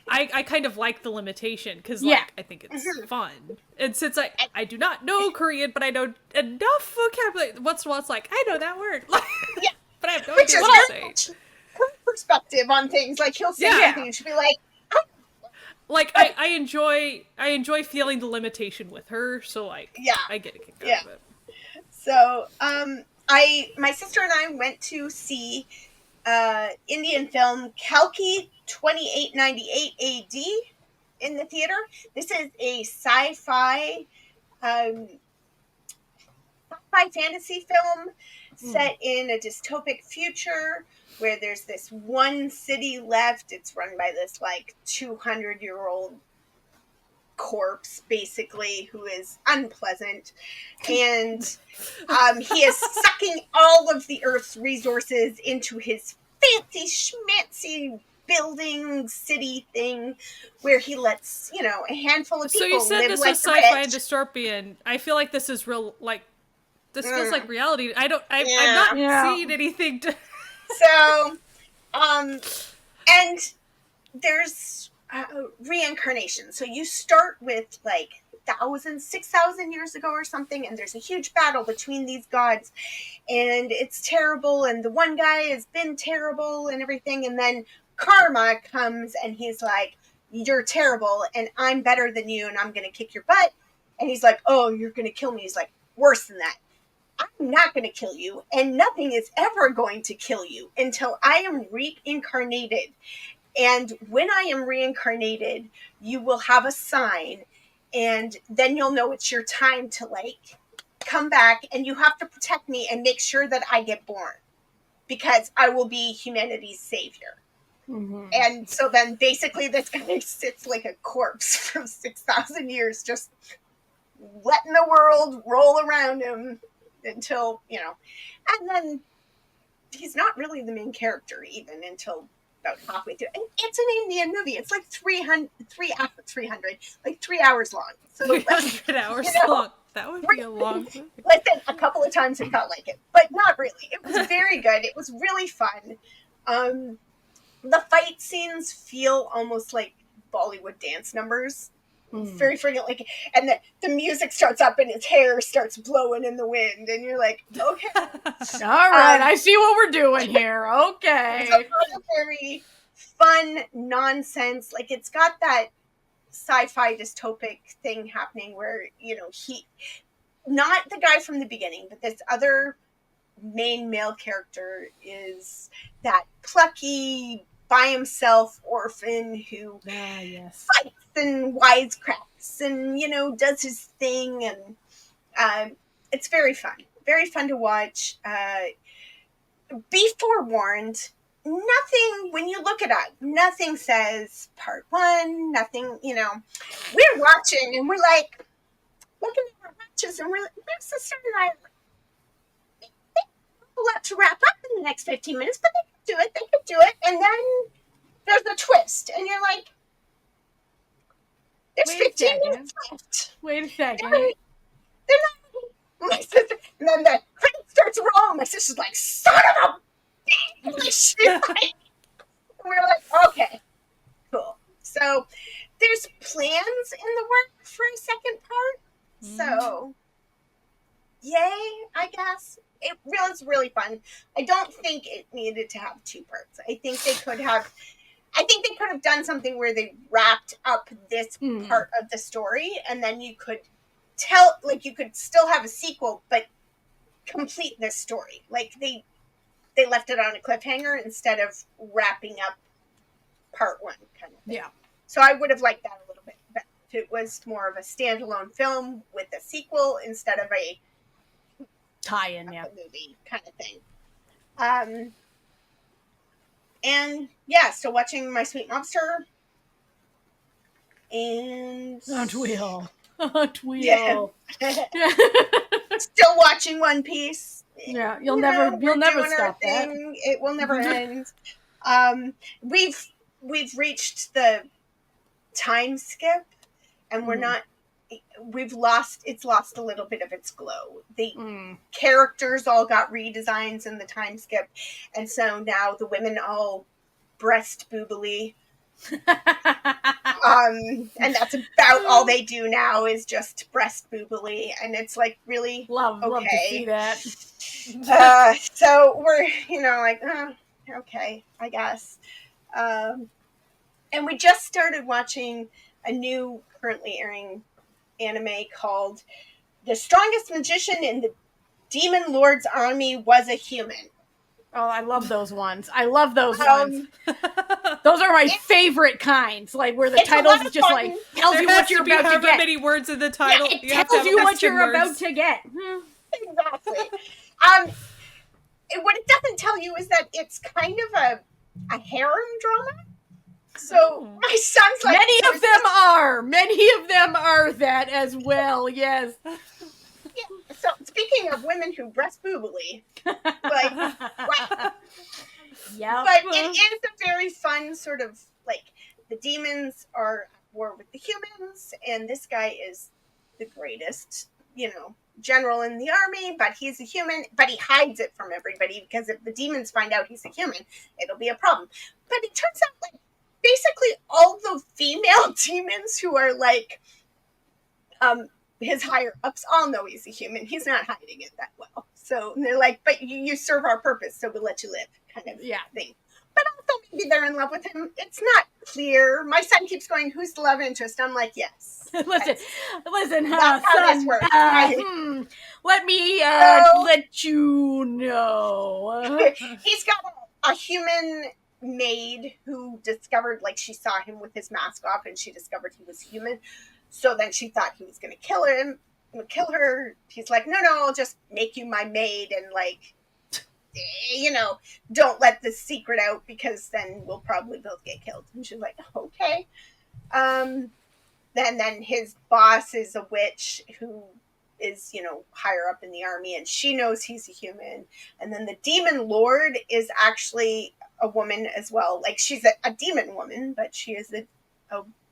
I kind of like the limitation because, like, I think it's fun. And since I do not know Korean, but I know enough vocabulary, what's like, I know that word. Yeah. But I have no idea what to say. Her perspective on things. Like, he'll say something and she'll be like, Like, I enjoy feeling the limitation with her, so, like, Yeah. I get a kick out Yeah. of it. So, my sister and I went to see Indian film Kalki 2898 AD in the theater. This is a sci-fi fantasy film set in a dystopic future where there's this one city left. It's run by this like 200-year-old corpse, basically, who is unpleasant, and he is sucking all of the Earth's resources into his fancy schmancy building city thing, where he lets a handful of people So you said live this like was sci-fi and rich. dystopian. I feel like this is real. Like, this feels like reality. I've Yeah. not Yeah. seen anything to. So, and there's reincarnation. So you start with like 6,000 years ago or something, and there's a huge battle between these gods, and it's terrible, and the one guy has been terrible and everything, and then karma comes and he's like, you're terrible and I'm better than you and I'm gonna kick your butt. And he's like, oh, you're gonna kill me. He's like, worse than that, I'm not going to kill you, and nothing is ever going to kill you until I am reincarnated. And when I am reincarnated, you will have a sign, and then you'll know it's your time to like come back, and you have to protect me and make sure that I get born, because I will be humanity's savior. Mm-hmm. And so then basically this guy sits like a corpse for 6,000 years, just letting the world roll around him until, and then he's not really the main character even until about halfway through. And it's an Indian movie. It's like 300, like 3 hours long. So 300 hours long. That would be a long movie. Listen, a couple of times it felt like it, but not really. It was very good. It was really fun. The fight scenes feel almost like Bollywood dance numbers. Very freaking like, and the music starts up and his hair starts blowing in the wind, and you're like, okay, all right, I see what we're doing here. Okay, it's a very fun nonsense. Like, it's got that sci-fi dystopic thing happening where he, not the guy from the beginning, but this other main male character is that plucky, by himself orphan who yes. fights and wisecracks and does his thing, and it's very fun to watch. Be forewarned, nothing, when you look it up, nothing says part 1, nothing. We're watching and we're like looking at our watches, and we're like, my sister and I are like, we'll have to wrap up in the next 15 minutes, but they could do it, and then there's a twist, and you're like, there's 15 minutes left. Wait a second. They're not, my sister, and then the credit starts rolling. My sister's like, son of a bitch. We're like, okay, cool. So there's plans in the work for a second part. So yay, I guess. It was really fun. I don't think it needed to have 2 parts. I think they could have done something where they wrapped up this part of the story, and then you could you could still have a sequel, but complete this story. Like, they left it on a cliffhanger instead of wrapping up part 1 kind of thing. Yeah. So I would have liked that a little bit better if it was more of a standalone film with a sequel instead of a tie-in, movie kind of thing. And yeah, still watching My Sweet Mobster, and Tweel. Yeah. Still watching One Piece. Yeah, you'll never stop that. It will never end. We've reached the time skip, and we're not. It's lost a little bit of its glow. The characters all got redesigns in the time skip, and so now the women all breast boobily. And that's about all they do now is just breast boobily, and it's like, really love to see that. So we're like, okay, I guess. And we just started watching a new currently airing anime called The Strongest Magician in the Demon Lord's Army Was a Human. Oh, I love those ones. I love those ones. Those are my favorite kinds, like where the titles is just like tells you what you're about to get. Many words in the title. Yeah, it tells you what you're about to get. Exactly. What it doesn't tell you is that it's kind of a harem drama. So my son's like, many of them are that as well. Yes. Yeah. So speaking of women who breast boobily, like, right. Yeah. But it is a very fun sort of like the demons are at war with the humans, and this guy is the greatest, general in the army, but he's a human, but he hides it from everybody because if the demons find out he's a human, it'll be a problem. But it turns out like basically all the female demons who are like his higher ups all know he's a human. He's not hiding it that well. So they're like, but you serve our purpose, so we'll let you live, kind of thing. But also maybe they're in love with him. It's not clear. My son keeps going, who's the love interest? I'm like, yes. listen, that's how son, this works. Let me let you know. He's got a human maid who discovered, like, she saw him with his mask off and she discovered he was human. So then she thought he was going to kill her. He's like, no, I'll just make you my maid and, like, don't let this secret out because then we'll probably both get killed. And she's like, okay. Then his boss is a witch who is, higher up in the army, and she knows he's a human. And then the demon lord is actually a woman as well. Like, she's a demon woman, but she is a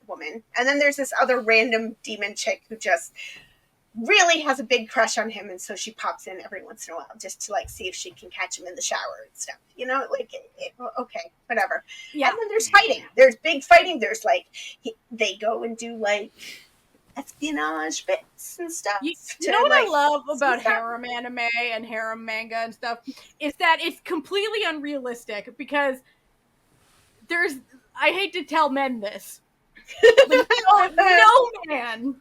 woman. And then there's this other random demon chick who just really has a big crush on him, and so she pops in every once in a while just to like see if she can catch him in the shower and stuff, okay, whatever. And then there's fighting, there's big fighting, there's like they go and do like espionage bits and stuff. You know what I love about harem anime and harem manga and stuff is that it's completely unrealistic because I hate to tell men this, but no man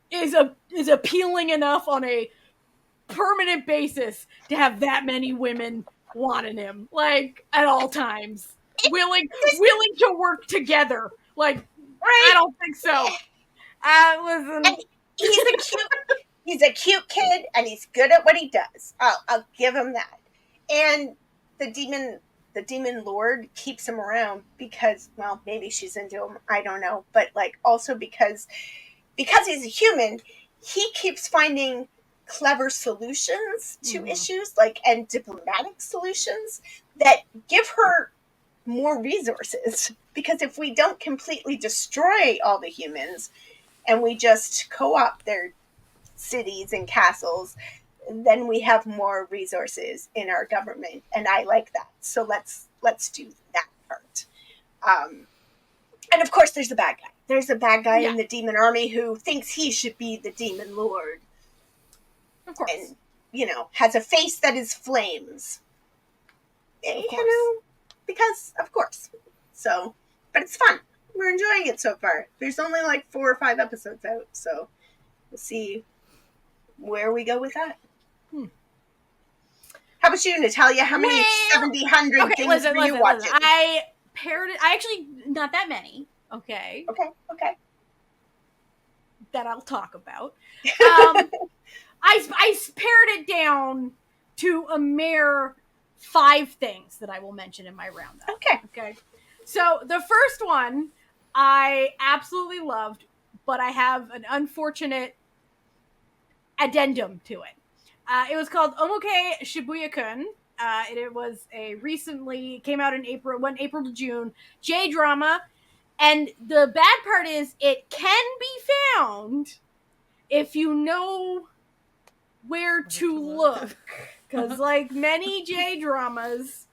is appealing enough on a permanent basis to have that many women wanting him, like, at all times, willing to work together. Like, right? I don't think so. Listen, and he's a cute kid, and he's good at what he does. I'll give him that. And the demon lord keeps him around because, well, maybe she's into him. I don't know, but like also because he's a human, he keeps finding clever solutions to issues, like, and diplomatic solutions that give her more resources. Because if we don't completely destroy all the humans and we just co-opt their cities and castles, then we have more resources in our government. And I like that. So let's do that part. And of course there's the bad guy. There's a bad guy in the demon army who thinks he should be the demon lord. Of course. And, has a face that is flames. Because, of course. So, but it's fun. We're enjoying it so far. There's only like 4 or 5 episodes out, so we'll see where we go with that. How about you, Natalia? How many 100 things were you watching? I actually, not that many. Okay. That I'll talk about. I pared it down to a mere 5 things that I will mention in my roundup. Okay. So the first one I absolutely loved, but I have an unfortunate addendum to it. It was called Omoke Shibuya-kun. It was came out in April, went April to June, J-drama. And the bad part is it can be found if you know where to look. Because like many J-dramas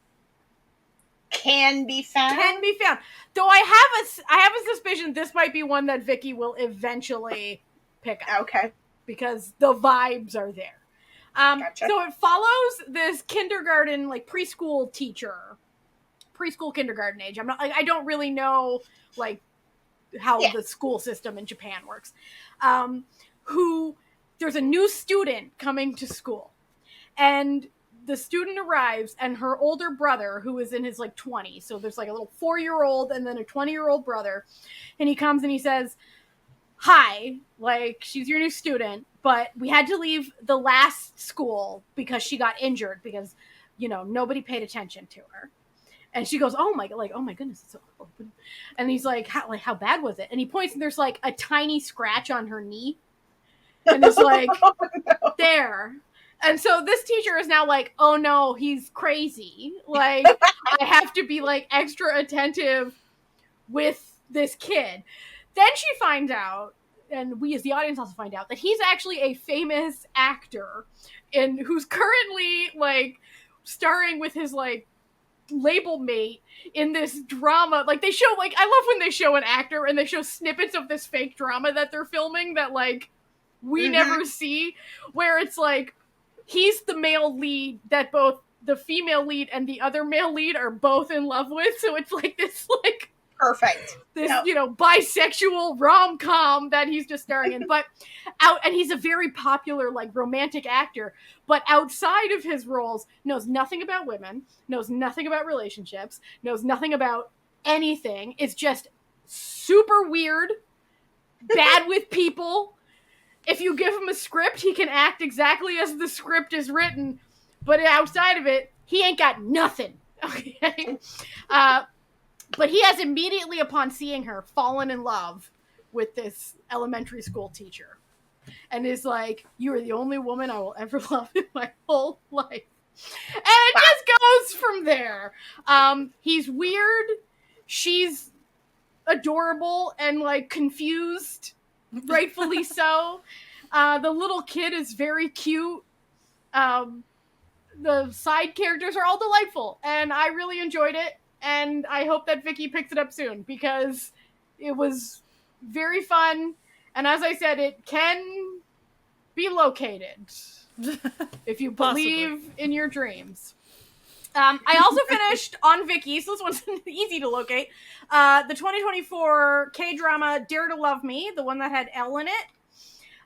can be found. Though I have a suspicion this might be one that Vicky will eventually pick up. Okay. Because the vibes are there. Gotcha. So it follows this kindergarten, like preschool teacher. Preschool kindergarten age. I don't really know like how the school system in Japan works. Who there's a new student coming to school, and the student arrives, and her older brother, who is in his like 20s, so there's like a little 4-year-old and then a 20-year-old brother, and he comes and he says, "Hi, like, she's your new student, but we had to leave the last school because she got injured because, you know, nobody paid attention to her." And she goes, "Oh my goodness, it's so open." And he's like, how bad was it?" And he points, and there's like a tiny scratch on her knee, and it's like, Oh, no. there. And so this teacher is now like, "Oh no, he's crazy. Like, I have to be like extra attentive with this kid." Then she finds out, and we as the audience also find out, that he's actually a famous actor and who's currently like starring with his like label mate in this drama. Like, they show, like, I love when they show an actor and they show snippets of this fake drama that they're filming that like we never see, where it's like he's the male lead that both the female lead and the other male lead are both in love with. So it's like this like Perfect. this, you know, bisexual rom-com that he's just starring in. But and he's a very popular, like, romantic actor, but outside of his roles, knows nothing about women, knows nothing about relationships, knows nothing about anything. It's just super weird, bad with people. If you give him a script, he can act exactly as the script is written, but outside of it, he ain't got nothing. Okay? But he has immediately, upon seeing her, fallen in love with this elementary school teacher. And is like, "You are the only woman I will ever love in my whole life." And it just goes from there. He's weird. She's adorable and, like, confused. Rightfully so. The little kid is very cute. The side characters are all delightful. And I really enjoyed it. And I hope that Vicky picks it up soon, because it was very fun. And as I said, it can be located if you believe in your dreams. I also finished on Viki, so this one's easy to locate. The 2024 K-drama Dare to Love Me, the one that had Elle in it,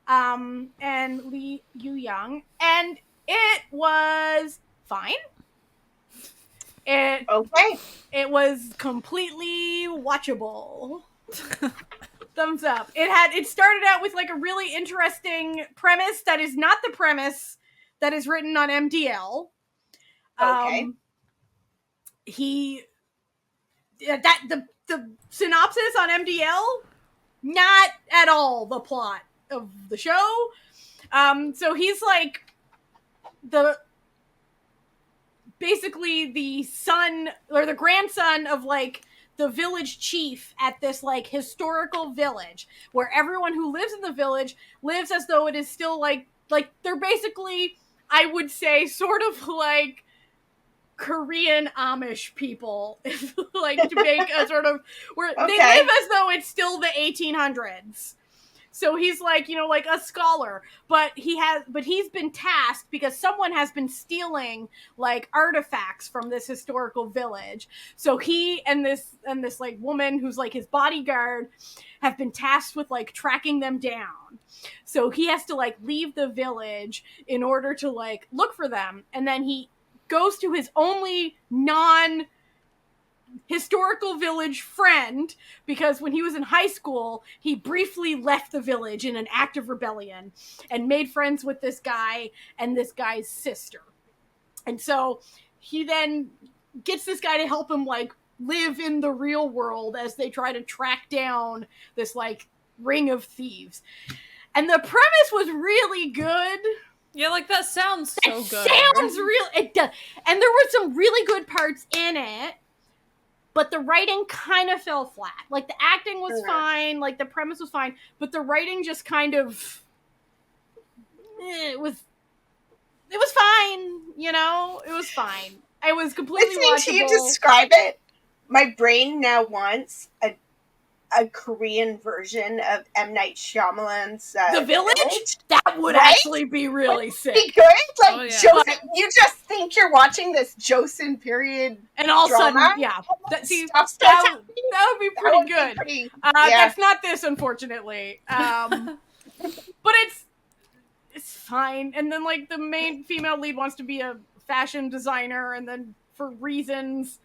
and Lee Yu-young, and it was fine. It was completely watchable. Thumbs up. It started out with like a really interesting premise that is not the premise that is written on MDL. The synopsis on MDL, not at all the plot of the show. So he's like basically the son or the grandson of like the village chief at this like historical village where everyone who lives in the village lives as though it is still like they're basically, I would say, sort of like Korean Amish people, like, to make a sort of where they live as though it's still the 1800s. So he's like, you know, like a scholar, but he's been tasked because someone has been stealing like artifacts from this historical village. So he and this like woman who's like his bodyguard have been tasked with like tracking them down. So he has to like leave the village in order to like look for them. And then he goes to his only historical village friend, because when he was in high school, he briefly left the village in an act of rebellion and made friends with this guy and this guy's sister. And so he then gets this guy to help him like live in the real world as they try to track down this like ring of thieves. And the premise was really good. Yeah, like that sounds so good. Sounds real. It does. And there were some really good parts in it. But the writing kind of fell flat. Like, the acting was fine, like, the premise was fine, but the writing just kind of, it was fine, you know? It was fine. I was completely Listening watchable. to you describe it, my brain now wants a a Korean version of M. Night Shyamalan's The Village? That would Right? actually be really sick. Be good. Like Oh, yeah. Joseon, you just think you're watching this Joseon period And all of a sudden, drama, yeah. That stuff starts that happening. would be That pretty would be good. pretty- That's not this, unfortunately. But it's fine. And then, like, the main female lead wants to be a fashion designer, and then for reasons,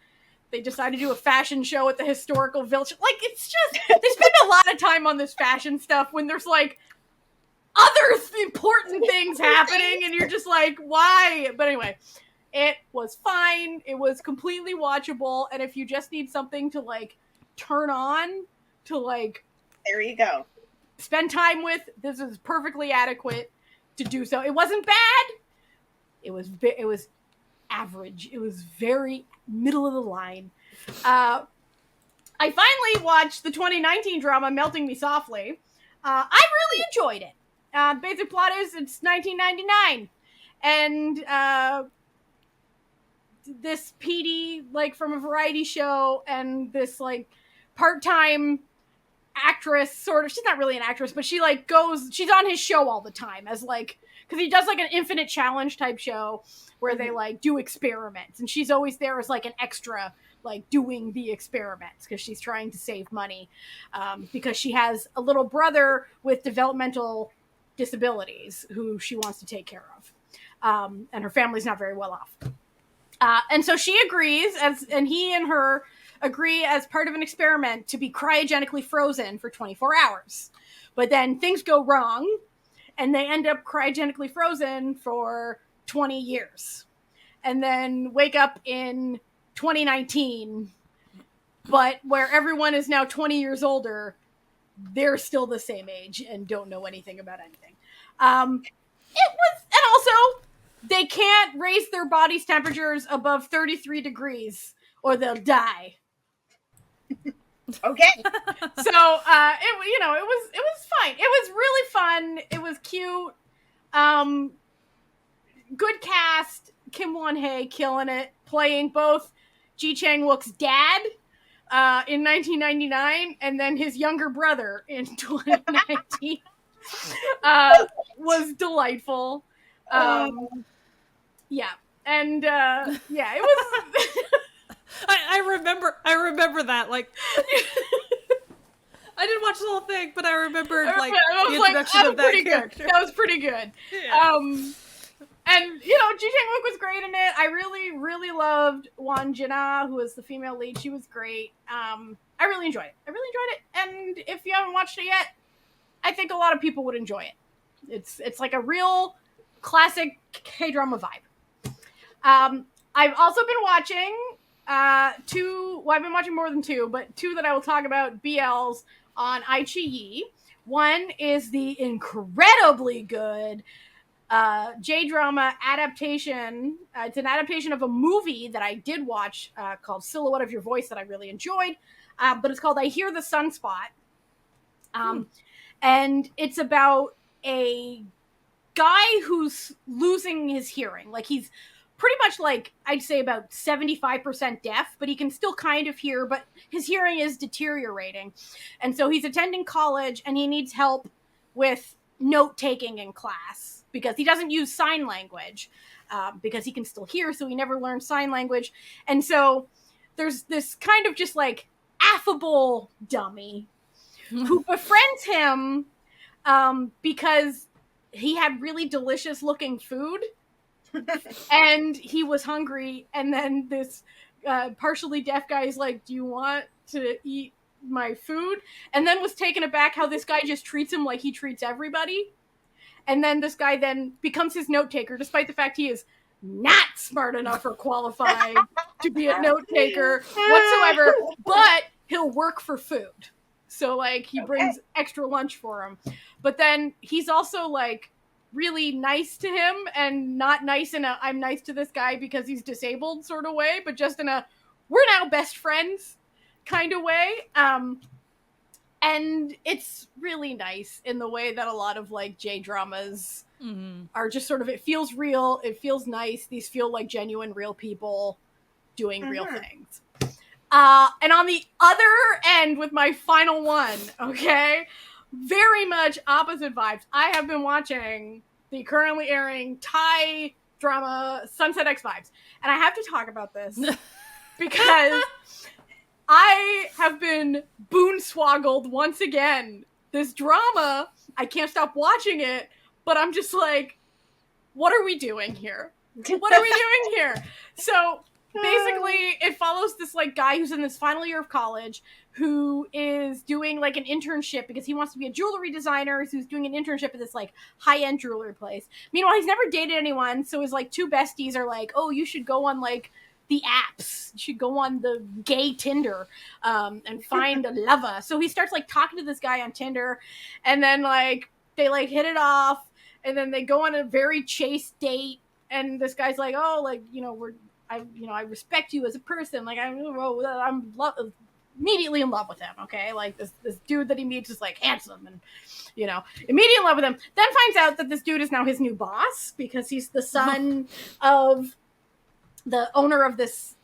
they decide to do a fashion show at the historical village. Like, it's just, they spend a lot of time on this fashion stuff when there's, like, other important things happening, and you're just like, why? But anyway, it was fine. It was completely watchable, and if you just need something to, like, turn on, to, like, There you go. spend time with, this is perfectly adequate to do so. It wasn't bad. It was average. It was very middle of the line. I finally watched the 2019 drama Melting Me Softly. I really enjoyed it. Basic plot is it's 1999, and this PD, like, from a variety show, and this, like, part-time actress, sort of, she's not really an actress, but she, like, she's on his show all the time as, like, because he does, like, an infinite challenge type show where they, like, do experiments, and she's always there as, like, an extra, like, doing the experiments because she's trying to save money, because she has a little brother with developmental disabilities who she wants to take care of, and her family's not very well off, and so she agrees, and he and her agree as part of an experiment to be cryogenically frozen for 24 hours. But then things go wrong, and they end up cryogenically frozen for 20 years. And then wake up in 2019, but where everyone is now 20 years older, they're still the same age and don't know anything about anything. And also, they can't raise their body's temperatures above 33 degrees or they'll die. Okay. So, it was fine. It was really fun. It was cute. Good cast. Kim Won-hae killing it, playing both Ji Chang-wook's dad in 1999 and then his younger brother in 2019. Was delightful. Yeah. And it was I remember that, like, I didn't watch the whole thing, but I remembered, like, the introduction of that character. That was pretty good. Yeah. And, Ji Chang-wook was great in it. I really, really loved Won Jin-ah, who was the female lead. She was great. I really enjoyed it. And if you haven't watched it yet, I think a lot of people would enjoy it. It's like a real classic K-drama vibe. I've also been watching two, well, I've been watching more than two, but two that I will talk about, BLs on iQIYI. One is the incredibly good J-drama adaptation. It's an adaptation of a movie that I did watch called Silhouette of Your Voice that I really enjoyed, but it's called I Hear the Sunspot. And it's about a guy who's losing his hearing. Like, he's pretty much, like, I'd say about 75% deaf, but he can still kind of hear, but his hearing is deteriorating. And so he's attending college, and he needs help with note-taking in class, because he doesn't use sign language, because he can still hear, so he never learned sign language. And so there's this kind of just, like, affable dummy who befriends him because he had really delicious-looking food, and he was hungry, and then this partially deaf guy is like, do you want to eat my food? And then was taken aback how this guy just treats him like he treats everybody. And then this guy then becomes his note taker, despite the fact he is not smart enough or qualified to be a note taker whatsoever, but he'll work for food. So, like, he brings extra lunch for him. But then he's also, like, really nice to him, and not nice in a I'm nice to this guy because he's disabled sort of way, but just in a we're now best friends kind of way. And it's really nice in the way that a lot of, like, J-dramas are just sort of, it feels real, it feels nice, these feel like genuine real people doing real things. And on the other end with my final one, okay, very much opposite vibes. I have been watching the currently airing Thai drama Sunset X Vibes. And I have to talk about this because I have been boonswoggled once again. This drama, I can't stop watching it, but I'm just like, what are we doing here? What are we doing here? So basically it follows this like guy who's in this final year of college who is doing like an internship because he wants to be a jewelry designer, so he's doing an internship at this like high-end jewelry place. Meanwhile, he's never dated anyone, so his like two besties are like, oh, you should go on like the apps, you should go on the gay Tinder and find a lover. So he starts like talking to this guy on Tinder, and then like they like hit it off, and then they go on a very chaste date, and this guy's like, oh, like, you know, I respect you as a person, like I'm immediately in love with him, okay? Like this dude that he meets is like handsome and, you know, immediately in love with him. Then finds out that this dude is now his new boss because he's the son of the owner of this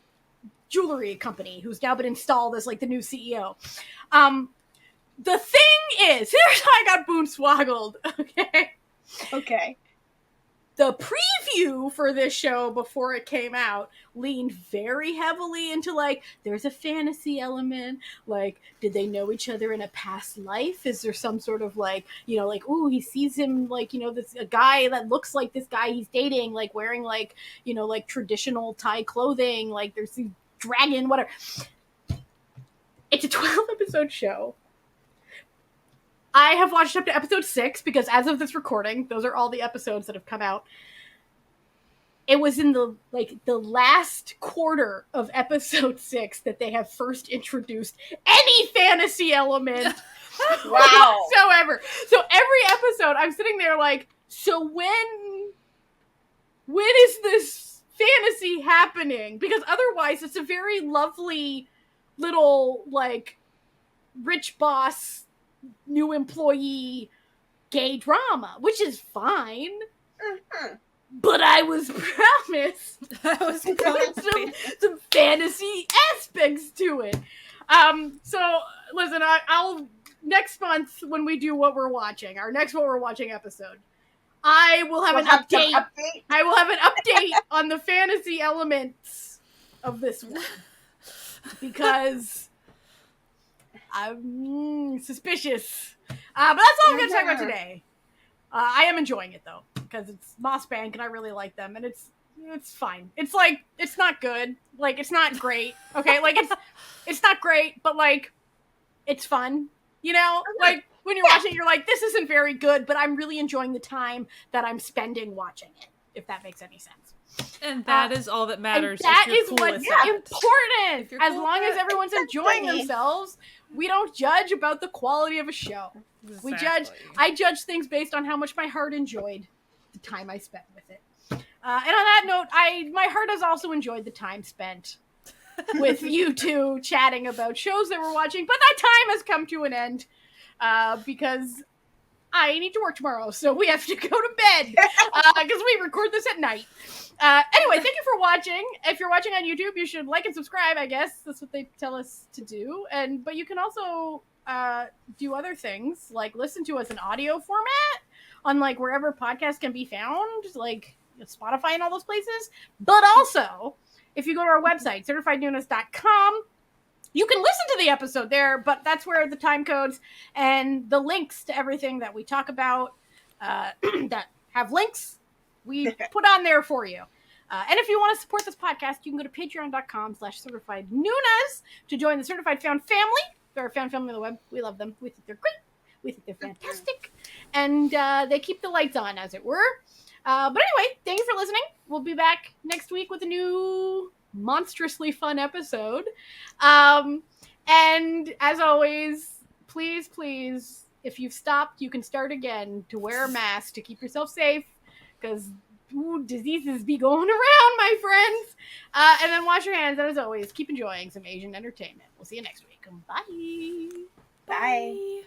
jewelry company who's now been installed as like the new CEO. The thing is, here's how I got boonswoggled, okay? Okay. The preview for this show before it came out leaned very heavily into like, there's a fantasy element, like, did they know each other in a past life? Is there some sort of like, you know, like, ooh, he sees him like, you know, this a guy that looks like this guy he's dating, like wearing like, you know, like traditional Thai clothing, like there's a dragon, whatever. It's a 12-episode show. I have watched up to episode 6 because as of this recording, those are all the episodes that have come out. It was in the last quarter of episode 6 that they have first introduced any fantasy element Wow. whatsoever. So every episode, I'm sitting there like, so when is this fantasy happening? Because otherwise, it's a very lovely little like rich boss, new employee gay drama, which is fine. Mm-hmm. But I was promised some fantasy aspects to it. So listen, I'll next month when we do what we're watching, our next what we're watching episode, I will have an update. I will have an update on the fantasy elements of this one because I'm suspicious. But that's all I'm going to talk about today. I am enjoying it, though, because it's Moss Bank, and I really like them, and it's fine. It's, like, it's not good. Like, it's not great, okay? Like, it's not great, but, like, it's fun, you know? Like, when you're watching it, you're like, this isn't very good, but I'm really enjoying the time that I'm spending watching it, if that makes any sense. And that is all that matters. That if you're is cool what's with it. important. As cool long with as it. everyone's enjoying themselves, we don't judge about the quality of a show. We judge. I judge things based on how much my heart enjoyed the time I spent with it. And on that note, my heart has also enjoyed the time spent with you two chatting about shows that we're watching. But that time has come to an end because I need to work tomorrow, so we have to go to bed because we record this at night. Anyway, thank you for watching. If you're watching on YouTube, you should like and subscribe, I guess. That's what they tell us to do. But you can also do other things, like listen to us in audio format on like wherever podcasts can be found, like Spotify and all those places. But also, if you go to our website, certifiednoonas.com, you can listen to the episode there, but that's where the time codes and the links to everything that we talk about that have links, we put on there for you. And if you want to support this podcast, you can go to patreon.com/certifiednoonas to join the Certified Found family. They're a found family on the web. We love them. We think they're great. We think they're fantastic. And they keep the lights on, as it were. But anyway, thank you for listening. We'll be back next week with a new monstrously fun episode. And as always, please, if you've stopped, you can start again to wear a mask to keep yourself safe, because diseases be going around, my friends. And then wash your hands, and as always, keep enjoying some Asian entertainment. We'll see you next week. Bye. Bye.